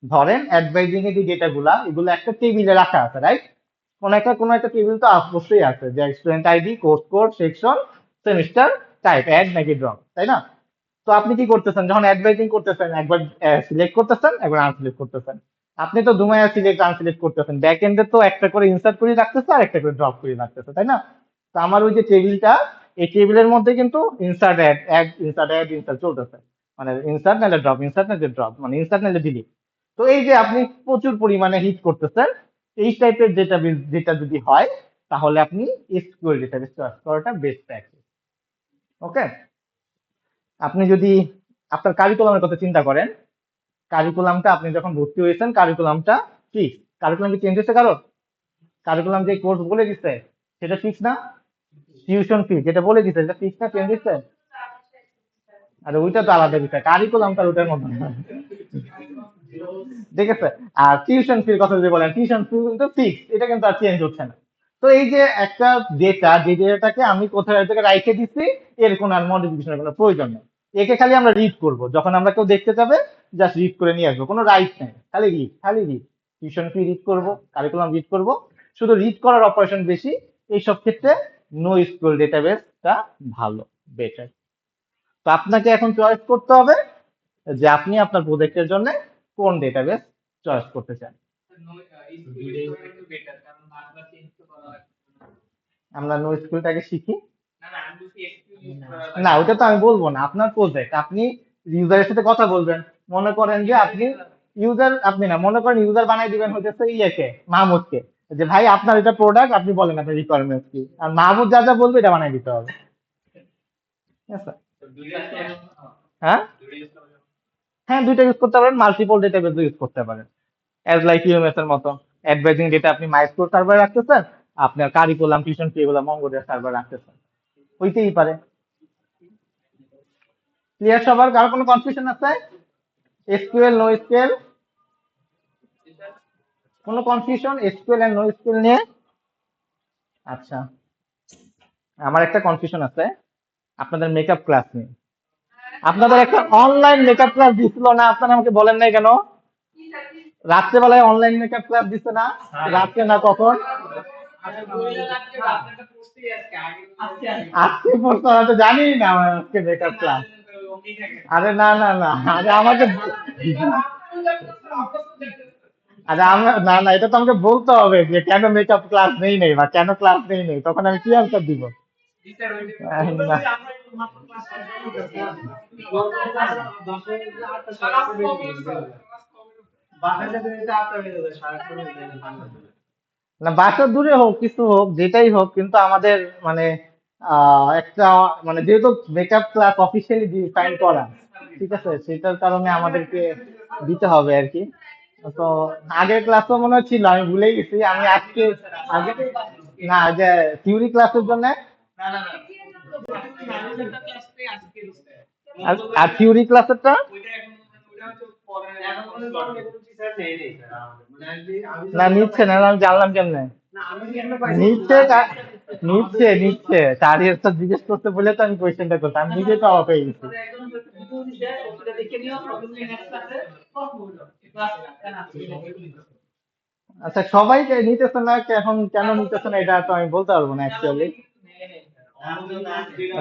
ধরেন অ্যাডভাইজিং এর যে ডেটা গুলা, এগুলো একটা টেবিলে রাখা আছে, রাইট? কোনো একটা টেবিল তো অবশ্যই আছে, যে student ID, course code, section, semester, type, add নাকি ড্রপ, তাই না? তো আপনি কি করতেছেন যখন অ্যাডভাইজিং করতেছেন? একবার সিলেক্ট করতেছেন, একবার আনসিলেক্ট করতেছেন। আপনি তো দুমায়া সিলেক্ট আনসিলেক্ট করতেছেন, ব্যাক এন্ডে তো একটা করে ইনসার্ট করে রাখতেছে আর একটা করে ড্রপ করে রাখতেছে, তাই না? তো আমার ওই যে টেবিলটা, এই টেবিলের মধ্যে কিন্তু insert add, add insert, add insert চলতেছে, মানে ইনসার্ট নাহলে ড্রপ, ইনসার্ট নাহলে ড্রপ, মানে ইনসার্ট নাহলে ডিলিট। তো এই যে আপনি প্রচুর পরিমাণে হিট করতেছেন, এই টাইপের ডেটাবেস যেটা যদি হয়, তাহলে আপনি এসকিউএল ডেটাবেস চয়েস করাটা বেস্ট প্র্যাকটিস। ওকে, আপনি যদি আপনার কারিকুলামের কথা চিন্তা করেন, কারিকুলামটা আপনি যখন ভর্তি হয়েছেন, কারিকুলামটা ফিক্স। কারিকুলাম কি চেঞ্জ হয়েছে কারো? কারিকুলাম যে কোর্স বলে দিচ্ছে সেটা ফিক্স না? টিউশন ফি যেটা বলে দিচ্ছে সেটা ফিক্স না, চেঞ্জ হচ্ছে? আর ওইটা তো আলাদা বিষয়, কারিকুলামটা ওটার মধ্যে না। ঠিক আছে। আর টিউশন ফির কথা যদি বলেন, টিউশন ফি কিন্তু ফিক্স, এটা কিন্তু আর চেঞ্জ হচ্ছে না। তো এই যে একটা ডেটা, যে ডেটাটাকে আমি কোথাও থেকে রাইখে দিচ্ছি, এর কোনো আর মডিফিকেশনের কোনো প্রয়োজন নেই। একে খালি আমরা রিড করব, যখন আমরা কেউ দেখতে যাবে জাস্ট রিড করে নিয়ে আসবো, কোনো রাইট নেই, খালি রিড, খালি রিড। টিউশন ফি রিড করব, কারিকুলাম রিড করব, শুধু রিড করার অপারেশন বেশি। এইসব ক্ষেত্রে নো স্কুল ডেটাবেসটা ভালো, বেটার। তো আপনাকে এখন চয়েস করতে হবে যে আপনি আপনার প্রজেক্টের জন্য কোন ডেটাবেস চয়েস করতে চান। আমরা নো স্কুলটাকে শিখি। না, ওটা তো আমি বলবো না, আপনার প্রজেক্ট, আপনি ইউজারের সাথে কথা বলবেন। মনে করেন যে আপনি ইউজার আপনি না, মনে করেন ইউজার বানাই দিবেন হইতেছে ইয়েকে, মাহমুদকে, যে ভাই আপনার এটা প্রোডাক্ট, আপনি বলেন আপনার রিকোয়ারমেন্ট কি, আর মাহমুদ যা যা বলবে এটা বানাই দিতে হবে। ঠিক আছে? হ্যাঁ, হ্যাঁ, দুইটা ইউজ করতে পারেন, মাল্টিপল ডেটাবেজ ইউজ করতে পারেন, অ্যাজ লাইক ইউএমএস এর মতো। অ্যাডভাইজিং ডেটা আপনি মাইস্কুল সার্ভার রাখতেছেন, আপনার কারিকুলাম টিউশন ফি এগুলো মঙ্গোডিয়া সার্ভার রাখতেছেন, হইতেই পারে। ক্লিয়ার সবার? কারো কোনো কনফিউশন আছে? এসকিউএল নো এসকিউএল, কোনো confusion SQL and no SQL নিয়ে? আচ্ছা, আমার একটা কনফিউশন আছে আপনাদের মেকআপ ক্লাস নিয়ে। আপনাদের একটা অনলাইন মেকআপ ক্লাস দিছিল না, আপনারা আমাকে বলেন নাই কেন? রাত্রেবেলায় অনলাইন মেকআপ ক্লাস দিছে না? রাত্রে না কখন? আজকে পড়তো, আমি তো জানি না আমার আজকে মেকআপ ক্লাস। আরে না না না, আরে আমাকে, আরে আমরা না না, এটা তো আমাকে বলতে হবে যে কেন মেকআপ ক্লাস নেই নেই বা কেন ক্লাস নেই নেই, তখন আমি কি আনসার দিব? না। না, বাসা দূরে হোক কিছু হোক যেটাই হোক, কিন্তু আমাদের মানে একটা মানে যেহেতু মেকআপ ক্লাস অফিসিয়ালি ডিফাইন করা, ঠিক আছে, সেটার কারণে আমাদেরকে দিতে হবে আর কি। তো আগের ক্লাসও মনে হয় ছিল, আমি ভুলেই গেছি, আমি আজকে আগে না, ওই যে থিওরি ক্লাসের জন্য, আর থিওরি ক্লাসেরটা না নিচ্ছে না, আমি জানলাম কেমনে? নিচ্ছে নিচ্ছে নিচ্ছে, চারিয়ার স্যার জিজ্ঞেস করতে বলে তো আমি কোয়েশ্চেনটা করতাম, আমি নিজে তো অবাক হয়ে গেছি। আচ্ছা, সবাই যে নিতেছে না, এখন কেন নিতেছে না এটা তো আমি বলতে পারবো না অ্যাকচুয়ালি।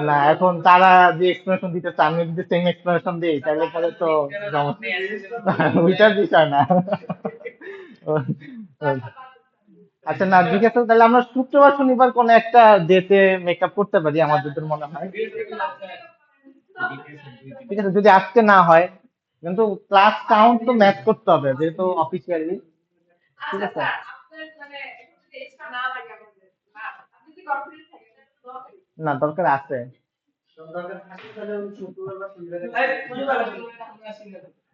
না, এখন তারা যে এক্সপ্লেনেশন দিতেছে, আমি যদি সেম এক্সপ্লেনেশন দিই তাহলে পরে তো সমস্যা। ওইটার বিষয় না। আচ্ছা, না ঠিক আছে, তাহলে আমরা শুক্রবার শনিবার কোন একটা ডেতে মেকআপ করতে পারি আমার যতদূর মনে হয়। ঠিক আছে, যদি আজকে না হয়, কিন্তু ক্লাস কাউন্ট তো ম্যাচ করতে হবে যেহেতু অফিসিয়ালি। ঠিক আছে। না, দরকার আছে।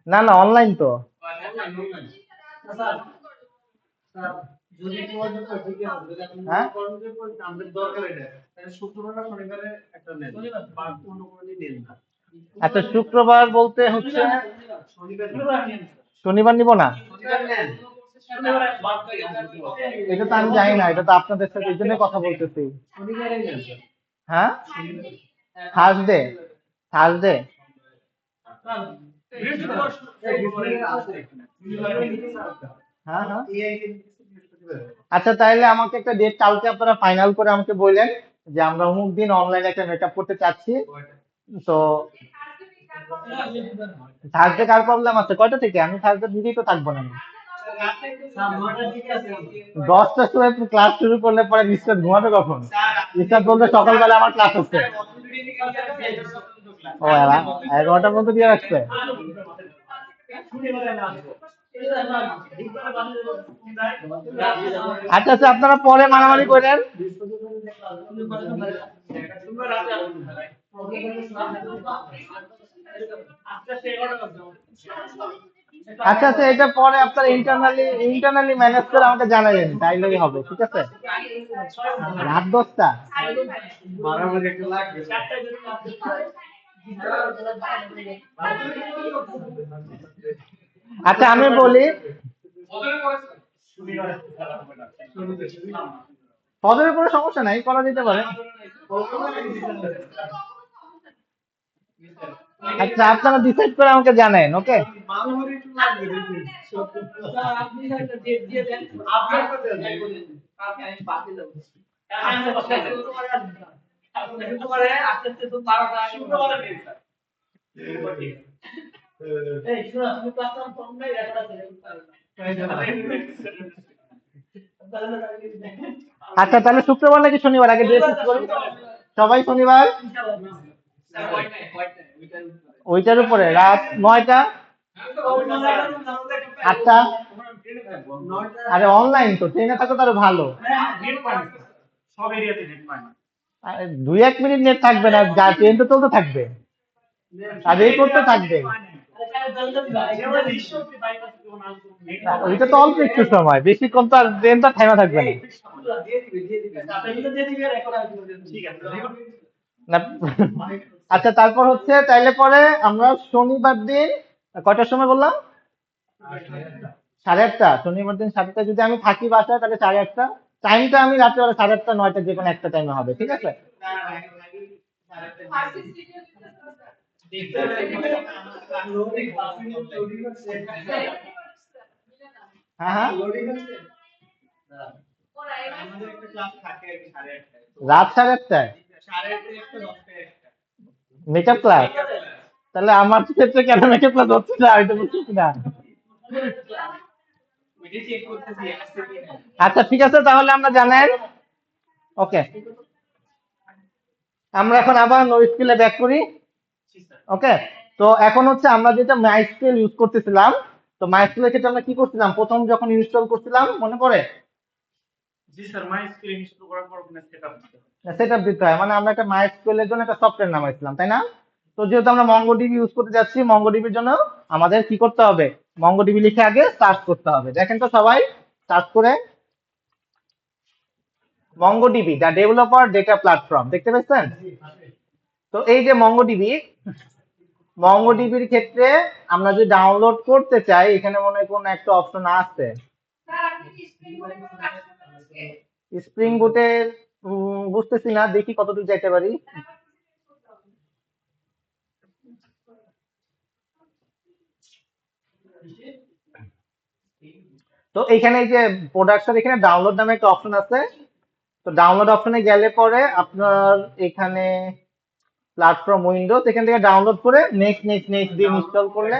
না না, অনলাইন তো। হ্যাঁ, আচ্ছা, শুক্রবার বলতে হচ্ছে শনিবার নিব না, এটা তো আমি জানি না, এটা তো আপনাদের সাথে এই জন্য কথা বলতেছি। হ্যাঁ, থার্সডে, থার্সডে। হ্যাঁ হ্যাঁ, আচ্ছা, তাইলে আমাকে একটা ডেট কালকে আপনারা ফাইনাল করে আমাকে বললেন যে আমরা অমুক দিন অনলাইনে একটা মেকআপ করতে চাচ্ছি। তো থার্সডে কার প্রবলেম আছে, কয়টা থেকে? আমি থার্সডে দিকেই তো থাকবো না। 10টার সময় ক্লাস শুরু করলে পরে রিস্টার্ট ঘুমাবে কখন? রিস্টার্ট বলতে সকালবেলা আমার ক্লাস হচ্ছে। ও, 11টা পর্যন্ত দিয়ে রাখছে। আচ্ছা আচ্ছা, আপনারা পরে মারামারি করেন। আচ্ছা আচ্ছা, এটা পরে আপনারা ইন্টারনালি ম্যানেজ করে আমাকে জানাবেন, তাইলেই হবে, ঠিক আছে? রাত 10টা? আচ্ছা, আমি বলি, ফজরের কোনো সমস্যা নাই, করা যেতে পারে। আচ্ছা, আপনারা ডিসাইড করে আমাকে জানান, ওকে? আচ্ছা, তাহলে শুক্রবার নাকি শনিবার আগে ডেট ফিক্স করি? সবাই শনিবার? ওইটার উপরে রাত 9টা? আটটা? আরে অনলাইন তো, ট্রেনে থাকো তো আরো ভালো। আরে 2-1 মিনিট নেট থাকবে না, যা ট্রেন তো চলতে থাকবে আর এই করতে থাকবে। না, ওইটা তো অল্প একটু সময়, বেশিক্ষণ তো আর ট্রেন তো থেমে থাকবে না। না আচ্ছা, তারপর হচ্ছে চাইলে পরে আমরা শনিবার দিন কয়টার সময় বললাম? 8:30। শনিবার দিন 8:30 যদি আমি থাকি বাসায়, তাহলে 8:30। টাইমটা আমি রাত্রে 8:30-9:00 যে কোনো একটা টাইমে হবে, ঠিক আছে? হ্যাঁ হ্যাঁ, রাত 8:30। Makeup class? তাহলে আমার ক্ষেত্রে কেন মেকআপ ক্লাস হচ্ছে না, আমি তো বুঝতেছি না। আচ্ছা ঠিক আছে, তাহলে আমরা জানেন। ওকে, আমরা এখন আবার নো স্কিলে ব্যাক করি। ওকে, তো এখন হচ্ছে আমরা যেটা মাইস্কেল ইউজ করতেছিলাম, তো মাইস্কেলের ক্ষেত্রে আমরা কি করছিলাম প্রথম যখন ইনস্টল করছিলাম, মনে পড়ে? সেট আপ দিতে হয়, মানে আমরা একটা মাইস্কেলের জন্য একটা সফটওয়্যার নামাইছিলাম, তাই না? তো যেহেতু আমরা মঙ্গোডিবি ইউজ করতে যাচ্ছি, মঙ্গোডিবির জন্য আমাদের কি করতে হবে? মঙ্গোডিবি লিখে আগে সার্চ করতে হবে। দেখেন তো সবাই, সার্চ করে MongoDB the developer data platform, দেখতে পাচ্ছেন? তো এই যে মঙ্গোডিবি, মঙ্গোডিবির ক্ষেত্রে আমরা যদি ডাউনলোড করতে চাই, এখানে মনে হয় কোন একটা অপশন আছে স্প্রিং বুটের। বুঝতেছি না, দেখি কতদূর যাইতে পারি। তো এখানে এই যে প্রোডাকশন, এখানে ডাউনলোড নামে একটা অপশন আছে। তো ডাউনলোড অপশনে গেলে পরে আপনার এখানে প্ল্যাটফর্ম উইন্ডোজ, এখান থেকে ডাউনলোড করে নেক্সট নেক্সট নেক্সট দিয়ে ইনস্টল করলে।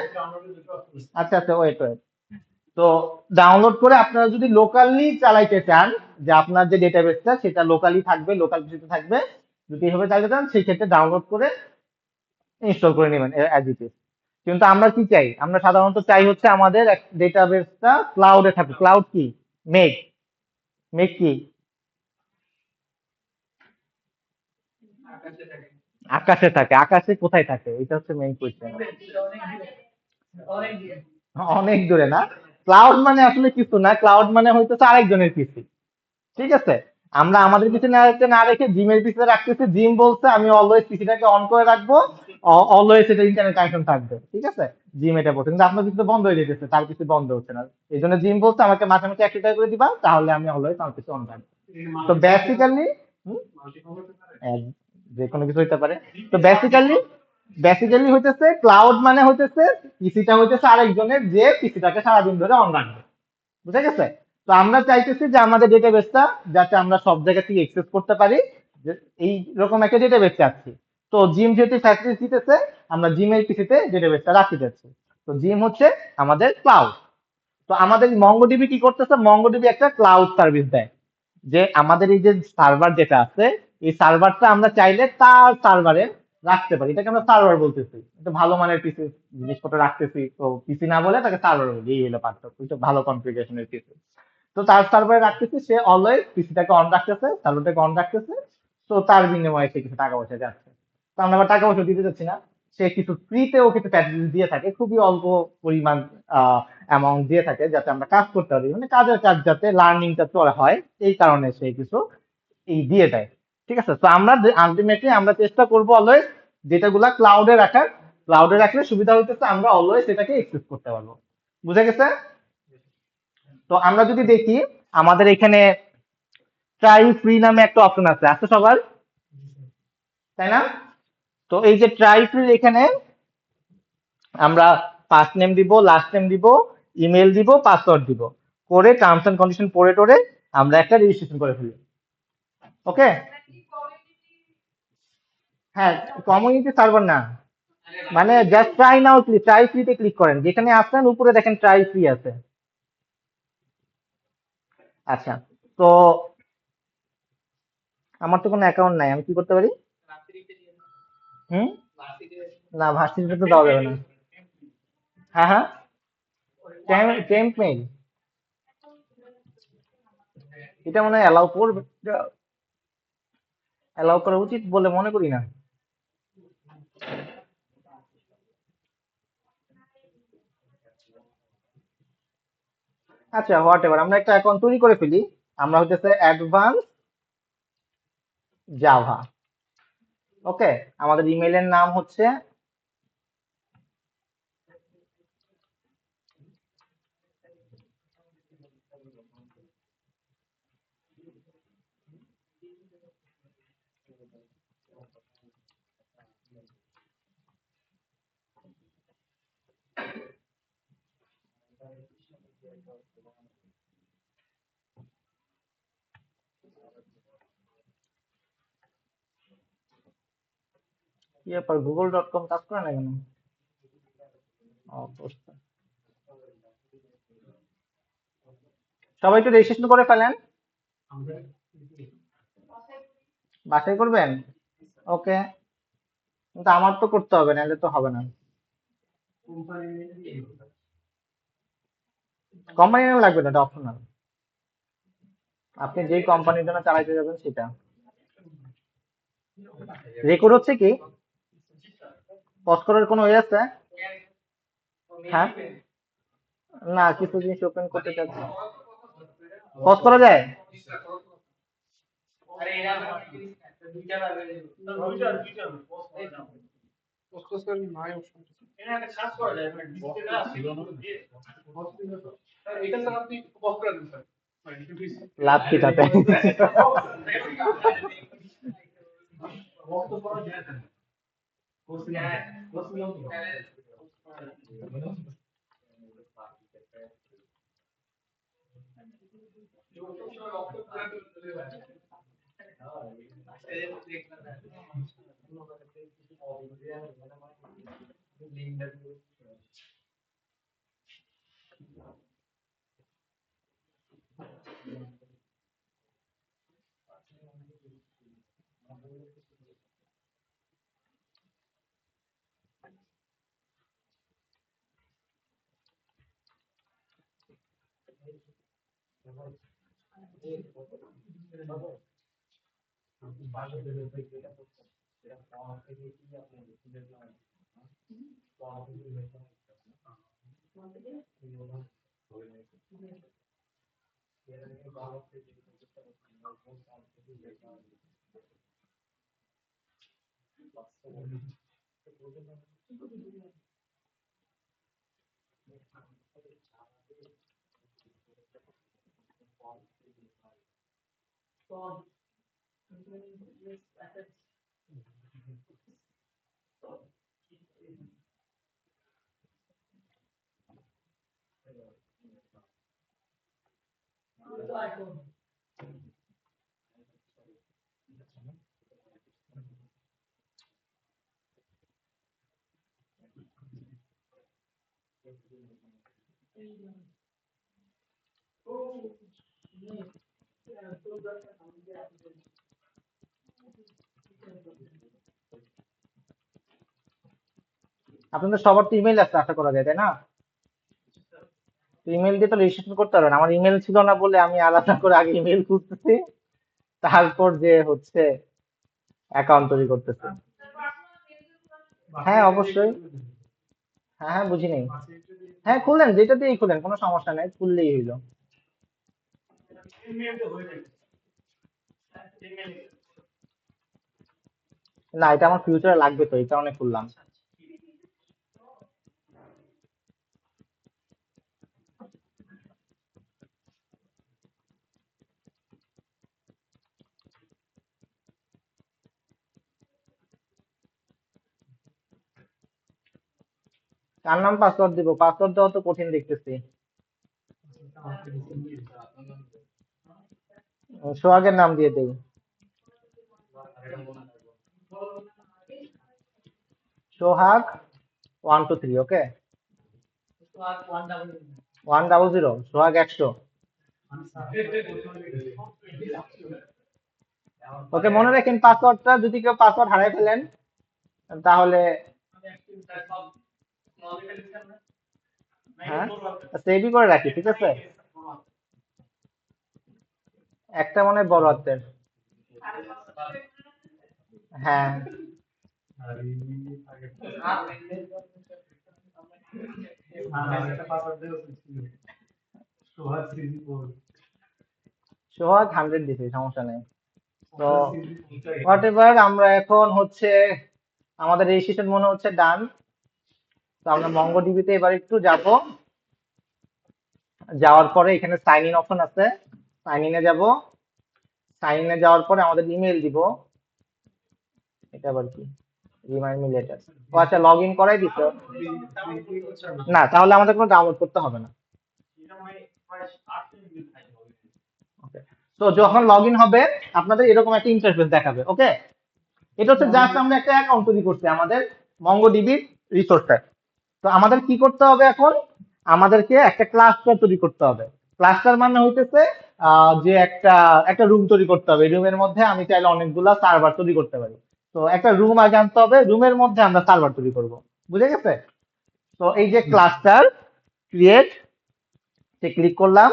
আচ্ছা আচ্ছা, ওয়েট ওয়েট। তো ডাউনলোড করে আপনারা যদি লোকালি চালাইতে চান, যে আপনার যে ডেটাবেসটা সেটা লোকালি থাকবে, লোকাল পিসিতে থাকবে, যদি এভাবে চালাতে চান সেই ক্ষেত্রে ডাউনলোড করে ইনস্টল করে নেবেন অ্যাজ ইট ইজ। কিন্তু আমরা কি চাই? আমরা সাধারণত চাই হচ্ছে আমাদের ডেটাবেসটা ক্লাউডে থাকুক। ক্লাউড কি? মেঘ। মেঘ কি? আকাশে থাকে। আকাশে কোথায় থাকে, এটা হচ্ছে মেইন কোয়েশ্চেন। অনেক দূরে না। ক্লাউড মানে আসলে কিছু না, ক্লাউড মানে হইতেছে আরেকজনের পিসি, ঠিক আছে? আমরা আমাদের পিছনে না রেখে জিমের পিছনে রাখতেছি। জিম বলছে আমি অলওয়েজ পিসিটাকে অন করে রাখবো, অলওয়েজ এটা ইন্টারনেট কানেকশন থাকবে, ঠিক আছে? জিম এটা বলছে, কিন্তু আপনার পিছনে বন্ধ হয়ে যেতেছে, তার পিছনে বন্ধ হচ্ছে না। এই জন্য জিম বলছে আমাকে মাঝে মাঝে অ্যাক্টিভ করে দিবা, তাহলে আমি অলওয়েজ আমার পিছনে অন থাকবো। তো বেসিক্যালি যে কোনো কিছু হইতে পারে। তো বেসিক্যালি হইতেছে ক্লাউড মানে হইতেছে পিসিটা হইতেছে আরেকজনের, যে পিসিটাকে সারাদিন ধরে অন রাখবে, বুঝা গেছে? তো আমরা চাইতেছি যে আমাদের ডেটাবেসটা যাতে আমরা সব জায়গা থেকে অ্যাক্সেস করতে পারি, যে এই রকম একটা ডেটাবেস চাচ্ছি। তো জিম যেহেতু ফ্যাসিলিটি দিতেছে, আমরা জিমের পিসিতে ডেটাবেসটা রাখতে যাচ্ছি। তো জিম হচ্ছে আমাদের ক্লাউড। তো আমাদের মঙ্গোডিবি কি করতেছে? মঙ্গোডিবি একটা ক্লাউড সার্ভিস দেয়, যে আমাদের এই যে সার্ভার যেটা আছে, এই সার্ভারটা আমরা চাইলে তার সার্ভারে রাখতে পারি। এটাকে আমরা সার্ভার বলতেছি, এটা ভালো মানের পিসি জিনিসপত্র রাখতেছি, তো পিসি না বলে তাকে সার্ভার বলি, এই হলো পার্থক্য। এটা ভালো কনফিগারেশনের পিসি। তো তার সার্ভারে রাখতেছি, সে অলওয়েজ পিসিটাকে অন রাখতেছে, সার্ভারটাকে অন রাখতেছে। তো তার বিনিময়ে সে কিছু টাকা পয়সা যাচ্ছে। তো আমরা আবার টাকা পয়সা দিতে যাচ্ছি না, সে কিছু ফ্রিতেও কিছু ফ্যাসিলিটি দিয়ে থাকে, খুবই অল্প পরিমাণ অ্যামাউন্ট দিয়ে থাকে, যাতে আমরা কাজ করতে পারি, মানে কাজের কাজ যাতে লার্নিংটা চলা হয়, এই কারণে সে কিছু এই দিয়ে দেয়, ঠিক আছে? তো আমরা আলটিমেটলি আমরা চেষ্টা করবো অলওয়েজ ডেটাগুলা ক্লাউডে রাখার। ক্লাউডে রাখলে সুবিধা হইতেছে আমরা অলওয়েজ এটাকে এক্সেস করতে পারবো, বুঝা গেছে? তো আমরা যদি দেখি আমাদের এখানে ট্রাই ফ্রি নামে একটা অপশন আছে, আছে সবার, তাই না? তো এই যে ট্রাই ফ্রি, এখানে আমরা ফার্স্ট নেম দিব, লাস্ট নেম দিব, ইমেল দিব, পাসওয়ার্ড দিব, করে টার্মস এন্ড কন্ডিশন পড়ে টোরে আমরা একটা রেজিস্ট্রেশন করে ফেলি। ওকে, হ্যাঁ, কমিউনিটি সার্ভার না, মানে জাস্ট ট্রাই নাও, ট্রাই ফ্রিতে ক্লিক করেন, যেখানে আসছেন উপরে দেখেন ট্রাই ফ্রি আছে। আচ্ছা, তো আমার তো কোনো অ্যাকাউন্ট নাই, আমি কি করতে পারি? হুম, না ভার্সিটিতে তো দেওয়া যাবে না। হ্যাঁ হ্যাঁ, টেম্প মেইল, এটা মনে হয় অ্যালাউ করবে, অ্যালাউ করা উচিত বলে মনে করি না। আচ্ছা হোয়াট এভার, আমরা একটা অ্যাকাউন্ট তৈরি করে ফেলি। আমরা হইতেছে অ্যাডভান্স জাভা। ওকে, আমাদের ইমেইলের নাম হচ্ছে, কি ব্যাপার google.com কাজ করে না কেন? অবস্থা, সবাই তো রেজিস্ট্রেশন করে ফেলেন। বাসায় করবেন? ওকে, কিন্তু আমার তো করতে হবে, নাহলে তো হবে না। কোম্পানি নাম লাগবে না, এটা অপশনাল। আপনি যেই কোম্পানির জন্য চালাইতে যাবেন সেটা। রেকর্ড হচ্ছে কি? পজ করার কোনো ওয়ে আছে? হ্যাঁ, না কিছু জিনিস ওপেন করতে চাচ্ছি। পজ করা যায়? লাভ কি তাতে? আপনাদের সবার তো ইমেল আছে আশা করা যায়, তাই না? ইমেল দিয়ে তো রেজিস্ট্রেশন করতে পারবেন। আমার ইমেল ছিল না বলে আমি আলাদা করে আগে ইমেল খুঁজতেছি, তারপর যে হচ্ছে অ্যাকাউন্ট তৈরি করতেছি। হ্যাঁ অবশ্যই। হ্যাঁ হ্যাঁ, বুঝি নাই। হ্যাঁ খুললেন, যেটা দিয়েই খুলেন, কোনো সমস্যা নাই, খুললেই হইলো। না, এটা আমার ফিউচারে লাগবে তো, এই কারণে খুললাম। কার নাম পাসওয়ার্ড দিব? পাসওয়ার্ড দেওয়া তো কঠিন দেখতেছি। সোহাগের নাম দিয়ে দেই। সোহাগ 123, ওকে। 100, সোহাগ 100। ওকে, মনে রাখেন পাসওয়ার্ডটা, যদি কেউ পাসওয়ার্ড হারাই ফেলেন তাহলে হ্যাঁ, সেভই করে রাখি, ঠিক আছে। একটা মনে হয় বড় হাতের। হ্যাঁ, সোহাগ 100 দিছি, সমস্যা নেই। তো হোয়াট এভার, আমরা এখন হচ্ছে আমাদের রেজিস্ট্রেশন মনে হচ্ছে ডান। তো আমরা মঙ্গোডিবিতে এবার একটু যাব। যাওয়ার পরে এখানে সাইন ইন অপশন আছে, সাইন ইনে যাব। সাইন ইনে যাওয়ার পরে আমাদের ইমেল দিব। এটা আবার কি, রিমাইন্ড মি লেটার। ও আচ্ছা, লগ ইন করাই দিছো? না, তাহলে আমাদের কোনো ডাউনলোড করতে হবে না। ওকে, তো যখন লগ ইন হবে আপনাদের এরকম একটা ইন্টারফেস দেখাবে। ওকে, এটা হচ্ছে জাস্ট আমরা একটা অ্যাকাউন্ট তৈরি করছি আমাদের মঙ্গোডিবির রিসোর্সে। তো আমাদের কি করতে হবে এখন, আমাদেরকে একটা ক্লাস্টার তৈরি করতে হবে। ক্লাস্টার মানে হইতেছে যে একটা একটা রুম তৈরি করতে হবে। রুমের মধ্যে আমি চাইলে অনেকগুলা সার্ভার তৈরি করতে পারি। তো একটা রুম আগে আনতে হবে, রুমের মধ্যে আমরা সার্ভার তৈরি করব। বুঝে গেছে? তো এই যে ক্লাস্টার ক্রিয়েট, ক্লিক করলাম।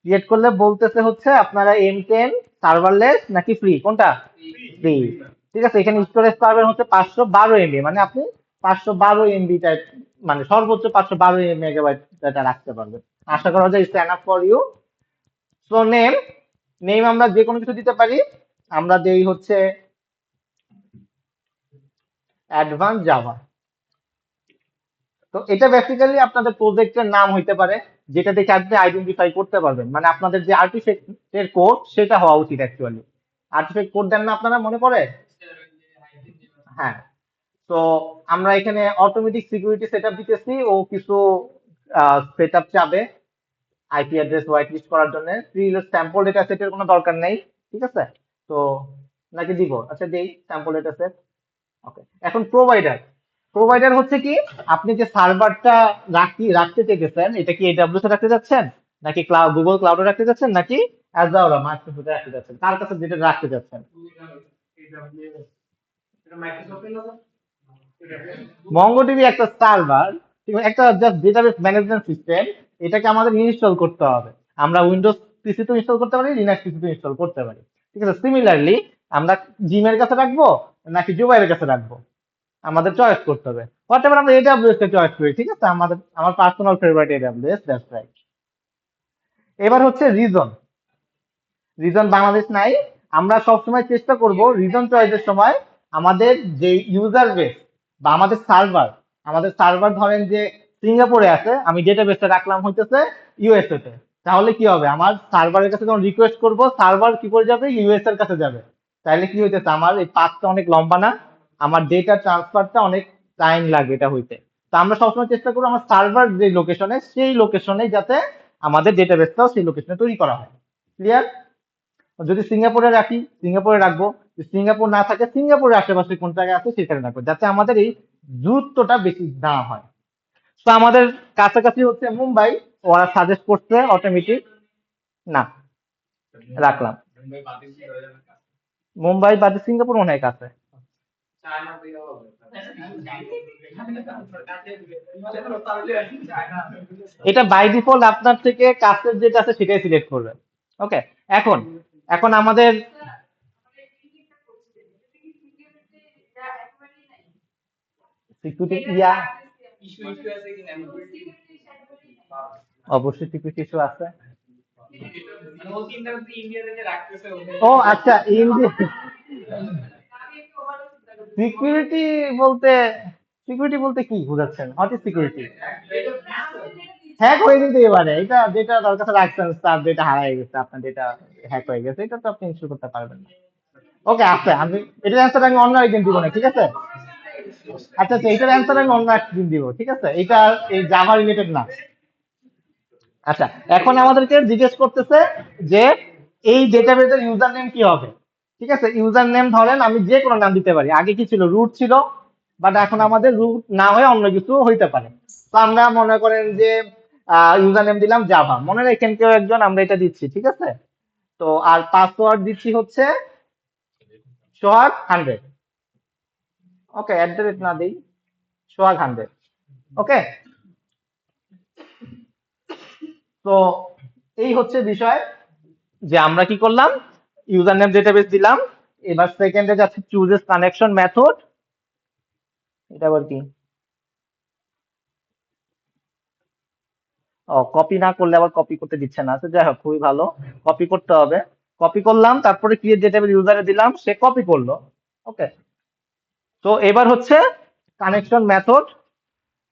ক্রিয়েট করলে বলতেছে হচ্ছে আপনারা M10 সার্ভারলেস নাকি ফ্রি, কোনটা? ফ্রি। ঠিক আছে, এখানে স্টোরেজ পাবেন হচ্ছে 512 MB, মানে আপনি 512 MB মানে সর্বোচ্চ 512 মেগাবাইট ডাটা রাখতে পারবেন। আশা করা যায় it's enough for you. So name, name আমরা যে কোনো কিছু দিতে পারি। আমরা দেই হচ্ছে অ্যাডভান্স জাভা। তো এটা বেসিক্যালি আপনাদের প্রজেক্টের নাম হইতে পারে, যেটা দেখে আপনি আইডেন্টিফাই করতে পারবেন। মানে আপনাদের যে আর্টিফ্যাক্টের কোড সেটা হওয়া উচিত অ্যাকচুয়ালি। আর্টিফ্যাক্ট কোড দেন না আপনারা, মনে পড়ে? হ্যাঁ। তো আমরা এখানে অটোমেটিক সিকিউরিটি সেটআপ দিতেছি, ও কিছু সেটআপ চাবে আইপি অ্যাড্রেস হোয়াইট লিস্ট করার জন্য। স্যাম্পল ডেটা সেটের কোনো দরকার নেই, ঠিক আছে। তো নাকি দিব? আচ্ছা, দেই স্যাম্পল ডেটা সেট। ওকে, এখন প্রোভাইডার। প্রোভাইডার হচ্ছে কি, আপনি যে সার্ভারটা রাখতে চাইতেছেন, এটা কি AWS এ রাখতে যাচ্ছেন, নাকি গুগল ক্লাউডে রাখতে যাচ্ছেন, নাকি অ্যাজাউর মাইক্রোসফটে রাখতে যাচ্ছেন, কার কাছে যেটা রাখতে যাচ্ছেন? মঙ্গোডিবি একটা সার্ভার, একটা জাস্ট ডেটাবেস ম্যানেজমেন্ট সিস্টেম। এটাকে আমাদের ইনস্টল করতে হবে। আমরা উইন্ডোজ পিসি তো ইনস্টল করতে পারি, লিনাক্স পিসি তো ইনস্টল করতে পারি। ঠিক আছে, সিমিলারলি আমরা জিমের কাছে রাখবো নাকি জুবাইরের কাছে রাখবো, আমাদের চয়েস করতে হবে। হোয়াট এভার, আমরা এডাব্লিউএস কে চয়েস করি, ঠিক আছে। আমার personal favourite AWS, that's right. এবার হচ্ছে রিজন। রিজন বাংলাদেশ নাই। আমরা সবসময় চেষ্টা করব রিজন চয়েসের সময় আমাদের যে ইউজার বেস বা আমাদের সার্ভার ধরেন যে সিঙ্গাপুরে আছে, আমি ডেটাবেসটা রাখলাম হইতেছে ইউএসএ তে। তাহলে কি হবে, আমার সার্ভারের কাছে যখন রিকোয়েস্ট করব, সার্ভার কি করে যাবে, ইউএস এর কাছে যাবে। তাহলে কি হইতেছে, আমার এই পাথটা অনেক লম্বা না, আমার ডেটা ট্রান্সফারটা অনেক টাইম লাগবে এটা হইতে। তো আমরা সবসময় চেষ্টা করবো আমার সার্ভার যে লোকেশনে, সেই লোকেশনে যাতে আমাদের ডেটাবেসটাও সেই লোকেশনে তৈরি করা হয়। ক্লিয়ার? যদি সিঙ্গাপুরে রাখি, সিঙ্গাপুরে রাখবো। যদি সিঙ্গাপুর না থাকে, সিঙ্গাপুরের আশেপাশে কোন জায়গায় আছে সেখানে রাখবো, যাতে আমাদের এই দূরত্বটা বেশি না হয়। তো আমাদের কাছাকাছি হচ্ছে মুম্বাই, ওরা সাজেস্ট করছে অটোমেটিক। না, রাখলাম মুম্বাই বাদে সিঙ্গাপুর মনে হয় কাছে। এটা বাই ডিফল্ট আপনার থেকে কাছের যেটা আছে সেটাই সিলেক্ট করবে। ওকে, এখন এখন আমাদের সিকিউরিটি ইয়া, অবশ্যই সিকিউরিটি ইস্যু আছে। ও আচ্ছা, ইন্ডিয়া সিকিউরিটি বলতে, সিকিউরিটি বলতে কি বোঝাচ্ছেন? What is security? হ্যাক হয়ে যেতে পারে, এটা যেটা তার কাছে রাখছেন, তার ডেটা হারিয়ে গেছে, আপনার ডেটা হ্যাক হয়ে গেছে, এটা তো আপনি ইনস্টল করতে পারবেন না। ওকে, আছে, আমি এটার অ্যান্সার আমি অন্য একদিন দিব না, ঠিক আছে। আচ্ছা আচ্ছা, এটার অ্যান্সার আমি অন্য একদিন দিব, ঠিক আছে। এটা এই জাভা রিলেটেড না। আচ্ছা, এখন আমাদেরকে জিজ্ঞেস করতেছে যে এই ডেটাবেসের ইউজার নেম কি হবে। ঠিক আছে, ইউজার নেম ধরেন আমি যে কোনো নাম দিতে পারি। আগে কি ছিল, রুট ছিল, বাট এখন আমাদের রুট না হয়ে অন্য কিছু হইতে পারে। তো আমরা মনে করেন যে ইউজার নেম দিলাম জাভা, মনে রাখেন কেউ একজন, আমরা এটা দিচ্ছি, ঠিক আছে। তো আর পাসওয়ার্ড দিচ্ছি হচ্ছে সোহাগ 100। ওকে, @ না দিই, সোহাগ 100। ওকে, তো এই হচ্ছে বিষয় যে আমরা কি করলাম, ইউজার নেম ডেটাবেস দিলাম। এবার সেকেন্ডে যাচ্ছে চুজেস কানেকশন মেথড। এটা আবার কি? ও, কপি না করলে আবার কপি করতে দিচ্ছে না। আচ্ছা যাই হোক, খুবই ভালো। কপি করতে হবে। কপি করলাম, তারপরে ক্রিয়েট ডেটাবেস ইউজারে দিলাম, সে কপি করলো। ওকে। তো এবার হচ্ছে কানেকশন মেথড।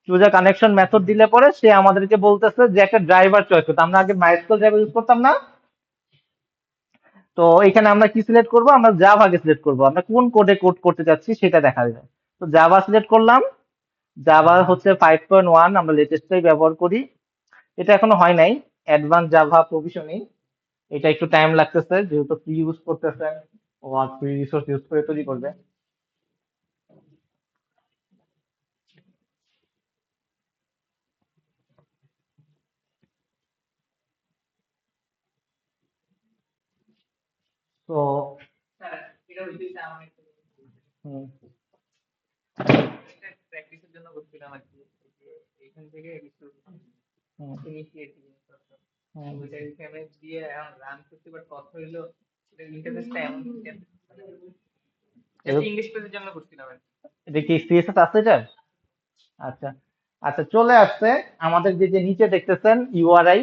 চুজে কানেকশন মেথড দিলে পরে সে আমাদেরকে বলতেছে যে একটা ড্রাইভার চয়েস করতে। আমরা আগে মাইস্কুয়েল ড্রাইভার ইউজ করতাম না, তো এখানে আমরা কি সিলেক্ট করব, আমরা জাভাকে সিলেক্ট করব, আমরা কোন কোডে কোড করতে চাচ্ছি সেটা দেখা যায়। তো জাভা সিলেক্ট করলাম। জাভা হচ্ছে 5.1, আমরা লেটেস্টটাই ব্যবহার করি। এটা এখনো হয় নাই, অ্যাডভান্স জাভা প্রভিশনিং। এটা একটু টাইম লাগতেছে যেহেতু ফ্রি ইউজ করতেছেন, ও আর ফ্রি রিসোর্স ইউজ করে তৈরি করবে। তো হুম, হুম, হুম। এটা কি সিএসএস আছে এটা? আচ্ছা। আচ্ছা, চলে আসছে। আমাদের যে যে নিচে দেখতেছেন ইউআরআই,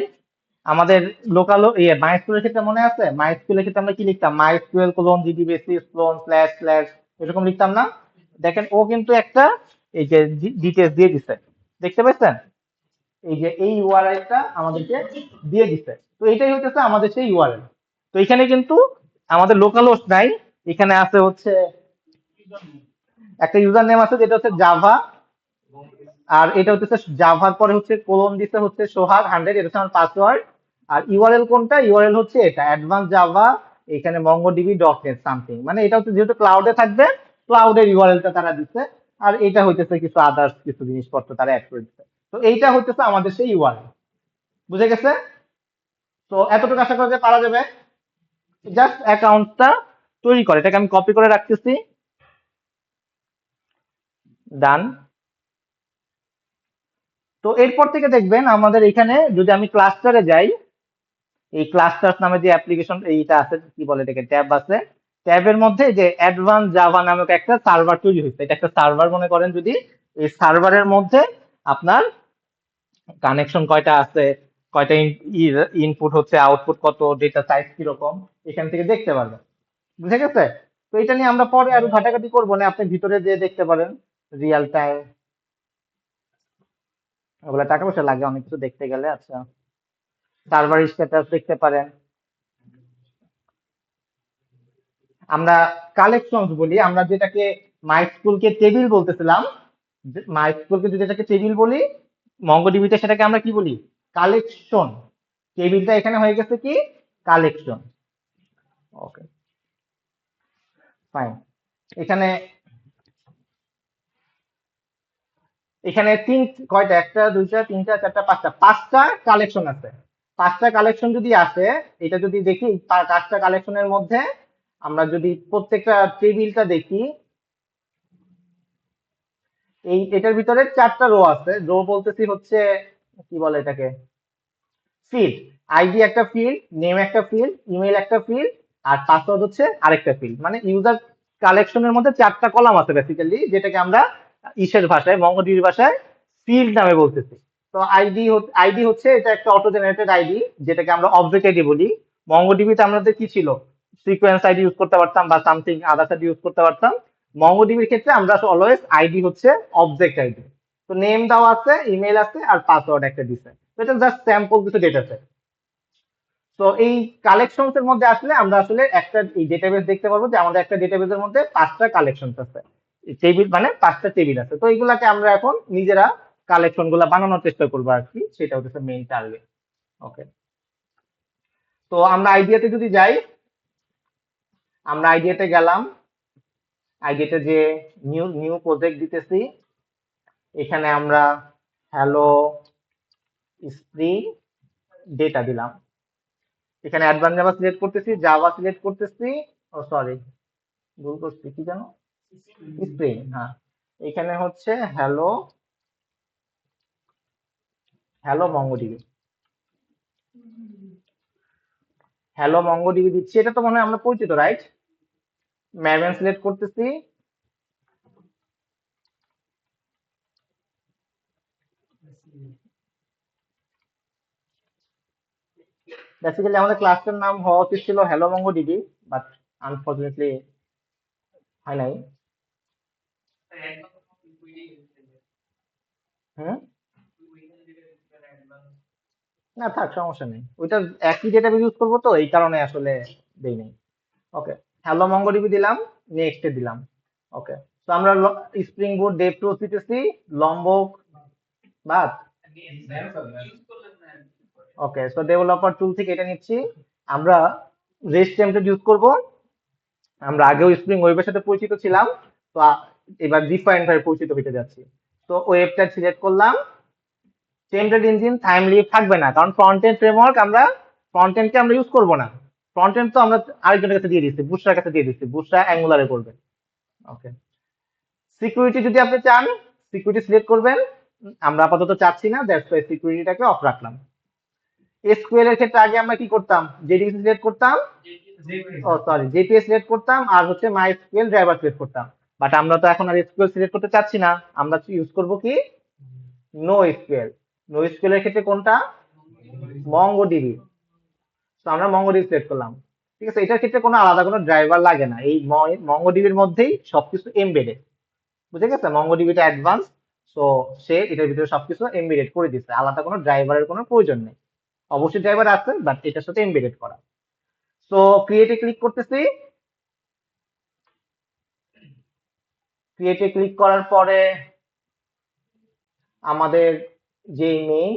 আমাদের লোকাল ইয়ে মাইস্কুলের ক্ষেত্রে মনে আছে, মাইস্কুলের ক্ষেত্রে আমরা কি লিখতাম, MySQL colon GD basis clone slash slash, এরকম লিখতাম না? দেখেন ও কিন্তু একটা এই যে ডিটেলস দিয়ে দিছে, দেখতে পাচ্ছেন? এই যে এই ইউআরএল টা আমাদেরকে দিয়ে দিছে। তো এটাই হচ্ছে আমাদের সেই ইউআরএল। তো এখানে কিন্তু আমাদের লোকাল হোস্ট নাই, এখানে আছে হচ্ছে একটা ইউজার নেম আছে যেটা হচ্ছে জাভা, আর এটা হচ্ছে জাভার পরে হচ্ছে কোলন দিতে হচ্ছে সোহাগ 100, এটা হচ্ছে আমার পাসওয়ার্ড। আর ইউআরএল কোনটা, ইউআরএল হচ্ছে এটা অ্যাডভান্স জাভা, এখানে মঙ্গোডিবি ডট নেট সামথিং, মানে এটা হচ্ছে যেহেতু ক্লাউডে থাকবে, ক্লাউডের ইউআরএলটা তারা দিচ্ছে। আর এটা হইতেছে কিছু আদার্স কিছু জিনিসপত্র তারা অ্যাড করে দিচ্ছে। তো এইটা হইতেছে আমাদের সেই ইউআরএল। বুঝে গেছে? তো এতটুকু আশা করা যায় পারা যাবে। জাস্ট অ্যাকাউন্টটা তৈরি করে এটাকে আমি কপি করে রাখতেছি। ডান। তো এরপর থেকে দেখবেন আমাদের এখানে যদি আমি ক্লাস্টারে যাই, এই ক্লাস্টার নামে যে অ্যাপ্লিকেশন এইটা আছে, কি বলে এটাকে, ট্যাব আছে। ট্যাবের মধ্যে যে অ্যাডভান্স জাভা নামক একটা সার্ভার তৈরি হয়েছে, এটা একটা সার্ভার মনে করেন যদি। এই সার্ভারের মধ্যে আপনার কানেকশন কয়টা আছে, কয়টা ইনপুট হচ্ছে, আউটপুট কত, ডেটা সাইজ কিরকম, এখান থেকে দেখতে পারবেন। বুঝে গেছে? তো এটা নিয়ে আমরা পরে আরো ঘাটাঘাটি করবো না, আপনি ভিতরে যে দেখতে পারেন রিয়েল টাইম। ওগুলা টাকা পয়সা লাগে অনেক কিছু দেখতে গেলে। আচ্ছা, সার্ভার স্ট্যাটাস দেখতে পারেন। আমরা কালেকশনস বলি, আমরা যেটাকে মাই স্কুলকে টেবিল বলতেছিলাম, মাই স্কুলকে যদি এটাকে টেবিল বলি, মঙ্গোডিবিতে সেটাকে আমরা কি বলি, কালেকশন। টেবিলটা এখানে হয়ে গেছে কি, কালেকশন। ওকে, ফাইন। এখানে এখানে কয়টা, একটা দুইটা তিনটা চারটা পাঁচটা, পাঁচটা কালেকশন আছে। পাঁচটা কালেকশন যদি আসে, এটা যদি দেখি পাঁচটা কালেকশনের মধ্যে আমরা যদি প্রত্যেকটা টেবিলটা দেখি, এটার ভিতরে চারটা রো আছে। রো বলতেছি হচ্ছে কি বলে এটাকে, ফিল্ড। আইডি একটা ফিল্ড, নেম একটা ফিল্ড, ইমেল একটা ফিল্ড, আর পাসওয়ার্ড হচ্ছে আরেকটা ফিল্ড। মানে ইউজার কালেকশনের মধ্যে চারটা কলাম আছে বেসিক্যালি, যেটাকে আমরা ইসের ভাষায়, মঙ্গোডিবির ভাষায় ফিল্ড নামে বলতেছি। তো আইডি হচ্ছে এটা একটা অটো জেনারেটেড আইডি, যেটাকে আমরা অবজেক্ট আইডি বলি। মঙ্গোডিবিতে আমাদের কি ছিল, সিকোয়েন্স আইডি ইউজ করতে পারতাম বা সামথিং আদার্স আইডি ইউজ করতে পারতাম। মঙ্গোডিবির ক্ষেত্রে আমরা অলওয়েজ আইডি হচ্ছে অবজেক্ট আইডি। তো নেম দেওয়া আছে, ইমেল আছে, আর পাসওয়ার্ড একটা দিছে। তো এটা জাস্ট স্যাম্পল কিছু ডেটা সেট। তো এই কালেকশনস এর মধ্যে আসলে আমরা আসলে একটা এই ডেটাবেস দেখতে পারবো যে আমাদের একটা ডেটাবেসের মধ্যে পাঁচটা কালেকশন আছে, টেবিল মানে পাঁচটা টেবিল আছে। তো এইগুলাকে আমরা এখন নিজেরা কালেকশন গুলা বানানোর চেষ্টা করবো আর কি, সেটা হচ্ছে মেইন টার্গেট। ওকে। তো আমরা আইডিয়াতে যদি যাই, আমরা আইডিয়াতে গেলাম। আইডিয়াতে যে নিউ নিউ প্রজেক্ট দিতেছি, এখানে আমরা হ্যালো স্প্রিং ডেটা দিলাম। এখানে অ্যাডভান্স জাভা সিলেক্ট করতেছি, জাভা সিলেক্ট করতেছি। ও সরি, ভুল করছি, কি জানো, স্প্রিং, হ্যাঁ। এখানে হচ্ছে hello, hello MongoDB. Hello MongoDB দিচ্ছি, এটা তো মনে হয় আমরা পরিচিত, রাইট? ম্যাভেন সিলেক্ট করতেছি। বেসিক্যালি আমাদের ক্লাসটার নাম হওয়া উচিত ছিল হ্যালো মঙ্গোডিবি, বাট আনফরচুনেটলি হয় নাই। হুম। না থাক, সমস্যা নেই, ওইটা একই ডেটাবেস ইউজ করবো তো এই কারণে আসলে দেই নাই। ওকে, হ্যালো মঙ্গোডিবি দিলাম, নেক্সট দিলাম। ওকে, তো আমরা স্প্রিং বুট ডেভ টু দিতেছি, লম্বক বাদ। ওকে, সো ডেভেলপার টুল থেকে এটা নিচ্ছি। আমরা রেস্ট টেমপ্লেট ইউজ করব। আমরা আগেও স্প্রিং ওয়েবের সাথে পরিচিত ছিলাম, তো এবার ডিফারেন্ট ভাবে পরিচিত হতে যাচ্ছি। তো ওয়েবটা সিলেক্ট করলাম। টেমপ্লেট ইঞ্জিন টাইম লিভ থাকবে না, কারণ ফ্রন্ট এন্ড ফ্রেমওয়ার্ক আমরা ফ্রন্ট এন্ডকে আমরা ইউজ করব না। ফ্রন্ট এন্ড তো আমরা আরেকজনের কাছে দিয়ে দিচ্ছি, বুশরার কাছে দিয়ে দিচ্ছি, বুশরা অ্যাঙ্গুলারে করবে। ওকে, সিকিউরিটি যদি আপনি চান সিকিউরিটি সিলেক্ট করবেন। আমরা আপাতত চাচ্ছি না, দ্যাটস ওয়াই সিকিউরিটিটাকে অফ রাখলাম। এসকিউএল এর ক্ষেত্রে আগে আমরা কি করতাম, জেডিবি সিলেক্ট করতাম, ও সরি জেপিএস সিলেক্ট করতাম, আর হচ্ছে মাইস্কুয়েল ড্রাইভার সিলেক্ট করতাম। বাট আমরা তো এখন আর এসকিউএল সিলেক্ট করতে চাচ্ছি না, আমরা ইউজ করব কি, নো এসকিউএল। নো এসকিউএল এর ক্ষেত্রে কোনটা, মঙ্গোডিবি। তো আমরা মঙ্গোডিবি সিলেক্ট করলাম। ঠিক আছে, এটার ক্ষেত্রে কোনো আলাদা কোনো ড্রাইভার লাগে না, এই মঙ্গোডিবির মধ্যেই সবকিছু এমবেডেড। বুঝে গেছে, মঙ্গোডিবিটা অ্যাডভান্স। সো সে এটার ভিতরে সবকিছু এমবেডেড করে দিচ্ছে, আলাদা কোনো ড্রাইভারের কোনো প্রয়োজন নেই। অবশ্যই ড্রাইভার আছে, বাট এটার সাথে এমবেডেড করা। সো ক্রিয়েটে ক্লিক করতেছি। ক্রিয়েটে ক্লিক করার পরে আমাদের যে মেইন,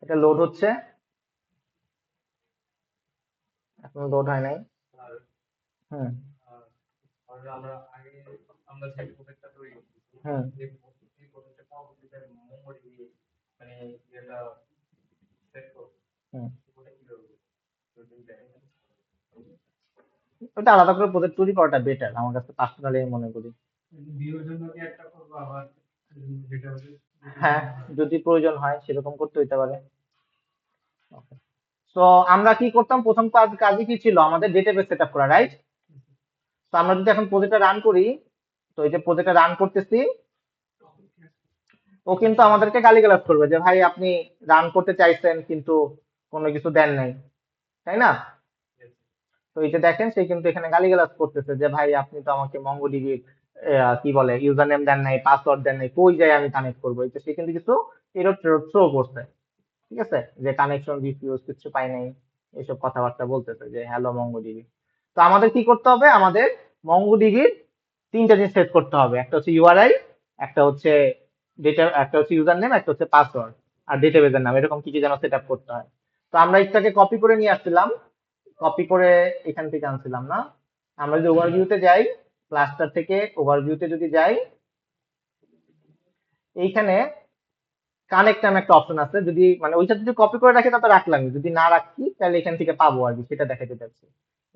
এটা লোড হচ্ছে, এখন লোড হয় নাই। হুম। হুম। হুম। ওটা আলাদা করে প্রজেক্ট তৈরি করাটা বেটার আমার কাছে পার্সোনালি মনে করি। হ্যাঁ, যদি প্রয়োজন হয় সেরকম করতে হইতে পারে। তো আমরা কি করতাম, প্রথম কাজই কি ছিল, আমাদের ডেটাবেস সেটআপ করা, রাইট? তো আমরা যদি এখন প্রজেক্টটা রান করি, তো এই যে প্রজেক্টটা রান করতেছি, ও কিন্তু আমাদেরকে গালিগালাজ করবে যে ভাই আপনি রান করতে চাইছেন কিন্তু কোনো কিছু দেন নাই, তাই না? তো এই যে দেখেন, সে কিন্তু এখানে গালিগালাজ করতেছে যে ভাই আপনি তো আমাকে মঙ্গোডিবি কি বলে ইউজার নেম দেন নাই, পাসওয়ার্ড দেন নাই, কই যাই আমি কানেক্ট করবো, এই তো সে কিন্তু কিছু এরর থ্রো করছে। ঠিক আছে, যে কানেকশন রিফিউজ কিছু পাই নাই, এইসব কথাবার্তা বলতেছে যে হ্যালো মঙ্গোডিবি। তো আমাদের কি করতে হবে, আমাদের মঙ্গোডিবির তিনটা জিনিস সেট করতে হবে, একটা হচ্ছে ইউআরআই, একটা হচ্ছে ডেটা, একটা হচ্ছে ইউজার নেম, একটা হচ্ছে পাসওয়ার্ড, আর ডেটাবেসের নাম, এরকম কি কি যেন সেট আপ করতে হয়। তো আমরা এটাকে কপি করে নিয়ে আসছিলাম, কপি করে এখান থেকে আনছিলাম না। আমরা যদি ওভারভিউতে যাই, ক্লাস্টার থেকে ওভারভিউতে যদি যাই, এইখানে কানেক্ট নামে একটা অপশন আছে, যদি মানে ওইটা যদি কপি করে রাখি তাহলে রাখলাম, যদি না রাখি তাহলে এখান থেকে পাবো আর কি, সেটা দেখাতে চাচ্ছি।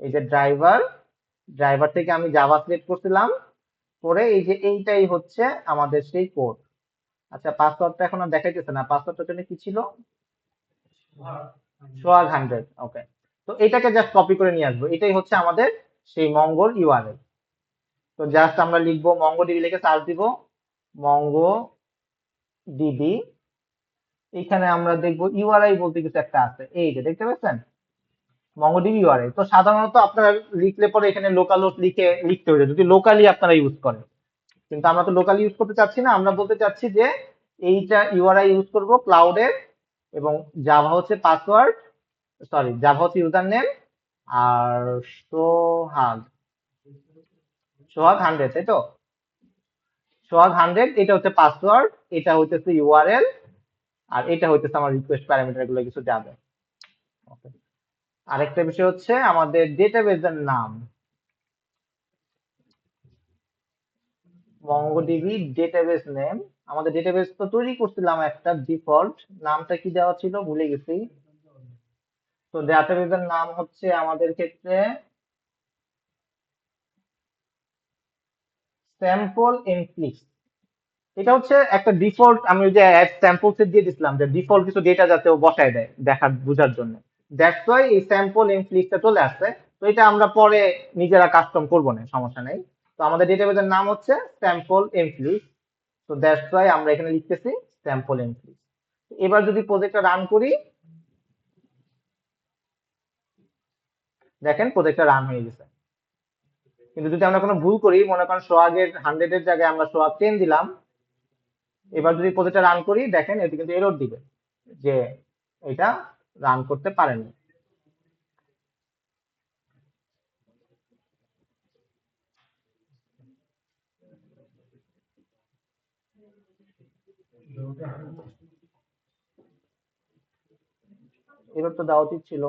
এই যে ড্রাইভার, ড্রাইভার থেকে আমি জাভা সিলেক্ট করছিলাম, করে এই যে এইটাই হচ্ছে আমাদের সেই কোড। আচ্ছা, পাসওয়ার্ডটা এখন আর দেখাইতেছে না, পাসওয়ার্ডটা জন্য কি ছিল, সোহাগ 100। ওকে, তো এটাকে জাস্ট কপি করে নিয়ে আসবো, এটাই হচ্ছে আমাদের সেই মঙ্গল ইউআরএল। তো জাস্ট আমরা লিখবো মঙ্গোডিবি, লিখে সার্চ দিব মঙ্গো ডিবি। এখানে আমরা দেখবো ইউআরআই বলতে কিছু একটা আছে, এই যে দেখতে পাচ্ছেন মঙ্গোডিবি ইউআরআই। তো সাধারণত আপনারা লিখলে পরে এখানে লোকাল লিখে লিখতে হবে যদি লোকালি আপনারা ইউজ করেন, কিন্তু আমরা তো লোকালি ইউজ করতে চাচ্ছি না, আমরা বলতে চাচ্ছি যে এইটা ইউআরআই ইউজ করব ক্লাউডের, এবং জাভা হচ্ছে পাসওয়ার্ড, সরি জাভা হচ্ছে ইউজার নেম, আর সোহাগ, সোহাগ 100, তাই তো? সোহাগ 100 এটা হচ্ছে পাসওয়ার্ড, এটা হইতেছে ইউআরএল, আর এটা হইতেছে আমার রিকোয়েস্ট প্যারামিটার, গুলো কিছু যাবে। Okay. আরেকটা বিষয় হচ্ছে আমাদের ডেটাবেসের নাম, মঙ্গোডিবি ডেটাবেস নেম। আমাদের ডেটাবেস তো তৈরি করছিলাম একটা, ডিফল্ট নামটা কি দেওয়া ছিল ভুলে গেছি। তো ডেটাবেসের নাম হচ্ছে আমাদের ক্ষেত্রে স্যাম্পল ইনফ্লিক্স, এটা হচ্ছে একটা ডিফল্ট, আমি ওই যে অ্যাড স্যাম্পল সেট দিয়ে দিছিলাম যে ডিফল্ট কিছু ডেটা যাতে ও বসায় দেয় দেখার বোঝার জন্য। দ্যাটস ওয়াই এই স্যাম্পল এমপ্লি লিস্টটা চলে আসছে। তো এটা আমরা পরে নিজেরা কাস্টম করবো না, সমস্যা নেই। তো আমাদের ডেটাবেসের নাম হচ্ছে স্যাম্পল এমপ্লি। তো দ্যাটস ওয়াই আমরা এখানে লিখতেছি স্যাম্পল এমপ্লি। এবার যদি প্রজেক্টটা রান করি, দেখেন প্রজেক্টটা রান হয়ে গেছে। কিন্তু যদি আমরা কোনো ভুল করি, মনে করেন সোহাগের 100 এর জায়গায় আমরা সোহাগ 10 দিলাম, এবার যদি প্রজেক্টটা রান করি দেখেন এটি কিন্তু এরর দিবে যে এটা রান করতে পারেনি। এরর তো দেওয়া উচিত ছিল।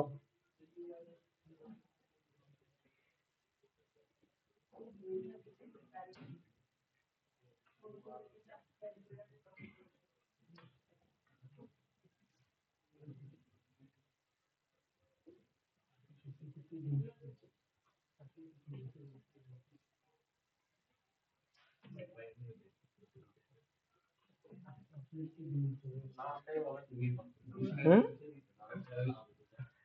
হুম,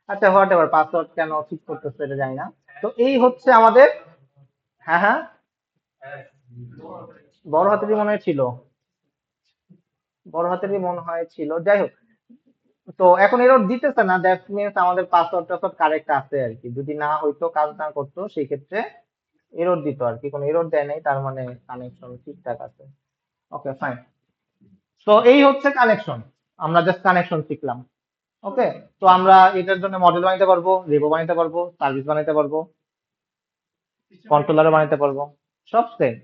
আচ্ছা হোয়াট এভার, পাসওয়ার্ড কেন ঠিক করতেছে এটা জানি না। তো এই হচ্ছে আমাদের, হ্যাঁ হ্যাঁ, বড় হাতেরই মনে হয় ছিল, বড় হাতেরই মনে হয় ছিল, যাই হোক। তো এখন এরর দিতেছে না, দ্যাট মিনস আমাদের পাসওয়ার্ড টাসওয়ার্ড কারেক্ট আছে আর কি। যদি না হইতো, কাজ না করতো, সেই ক্ষেত্রে এরর দিত আর কি। কোনো এরর দেয় নাই, তার মানে কানেকশন ঠিকঠাক আছে। Okay fine. তো এই হচ্ছে কানেকশন, আমরা জাস্ট কানেকশন শিখলাম। ওকে, তো আমরা এটার জন্য মডেল বানাইতে পারবো, রেবো বানাইতে পারবো, সার্ভিস বানাইতে পারবো, কন্ট্রোলারও বানাইতে পারবো, সব সেম।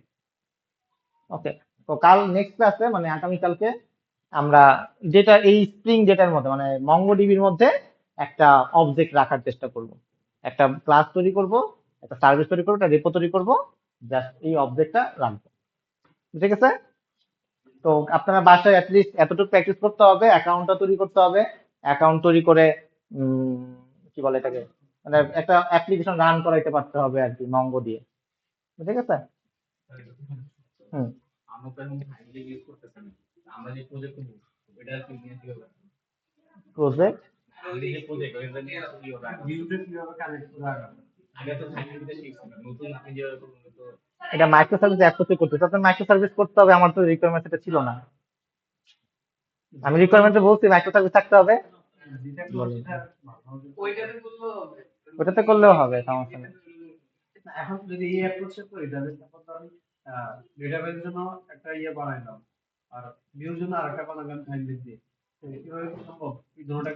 ওকে, তো কাল নেক্সট ক্লাসে মানে আগামীকালকে আমরা যেটা এই স্প্রিং ডেটার মধ্যে মানে মঙ্গোডিবির মধ্যে একটা অবজেক্ট রাখার চেষ্টা করব। একটা ক্লাস তৈরি করব, একটা সার্ভিস তৈরি করবো, একটা রেপো তৈরি করবো, জাস্ট এই অবজেক্টটা রাখবো। ঠিক আছে? তো আপনারা বাসায় অ্যাটলিস্ট এতটুকু প্র্যাকটিস করতে হবে, অ্যাকাউন্টটা তৈরি করতে হবে। অ্যাকাউন্ট তৈরি করে উম, কি বলে এটাকে, মানে একটা অ্যাপ্লিকেশন রান করাইতে পারতে হবে আর কি মঙ্গো দিয়ে। ঠিক আছে? হুম। প্রজেক্ট, এটা মাইক্রো সার্ভিস অ্যাপ্রোচে করতে, তখন মাইক্রো সার্ভিস করতে হবে, আমার তো রিকোয়ারমেন্ট এটা ছিল না। আমি রিকোয়ারমেন্টে বলছি মাইক্রো সার্ভিস থাকতে হবে, বলেন। ওটাতে করলেও হবে, সমস্যা নেই।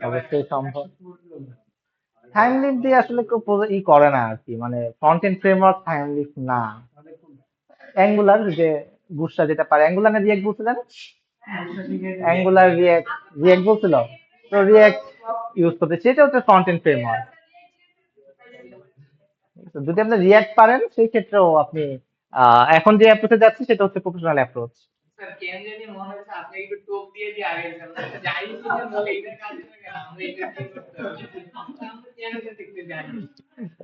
অবশ্যই সম্ভব। টাইমলিপ দিয়ে আসলে কেউ ই করে না আর কি, মানে ফ্রন্ট এন্ড ফ্রেমওয়ার্ক টাইমলিপ না। অ্যাঙ্গুলার যে বুটটা যেটা পারে, অ্যাঙ্গুলার না রিয়েক্ট বলছিলেন? অ্যাঙ্গুলার রিয়েক্ট, রিয়েক্ট বলছিল। তো রিয়েক্ট ইউজ করতে, সেটা হচ্ছে ফ্রন্ট এন্ড ফ্রেমওয়ার্ক। যদি আপনি রিয়াক্ট পারেন সেই ক্ষেত্রেও আপনি এখন যে অ্যাপ্রোচে যাচ্ছে সেটা হচ্ছে প্রফেশনাল অ্যাপ্রোচ।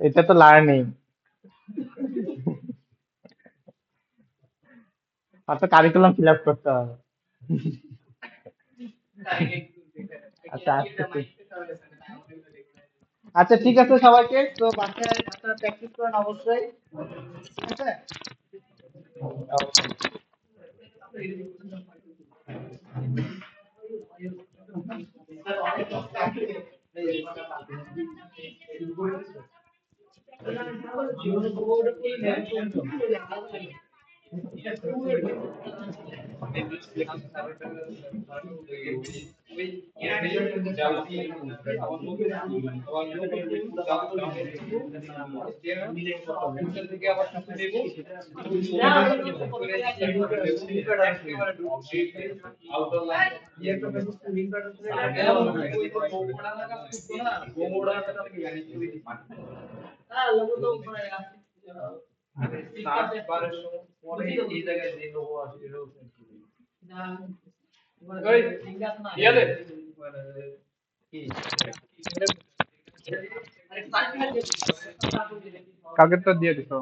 এটা তো লার্নিং, আর তো কারিকুলাম ফিল আপ করতে হবে। আচ্ছা আসতেছি। আচ্ছা ঠিক আছে সবাইকে, তো বাসায় আপনারা প্র্যাকটিস করেন অবশ্যই। ঠিক আছে? কালকেরটা দিয়ে দিছো?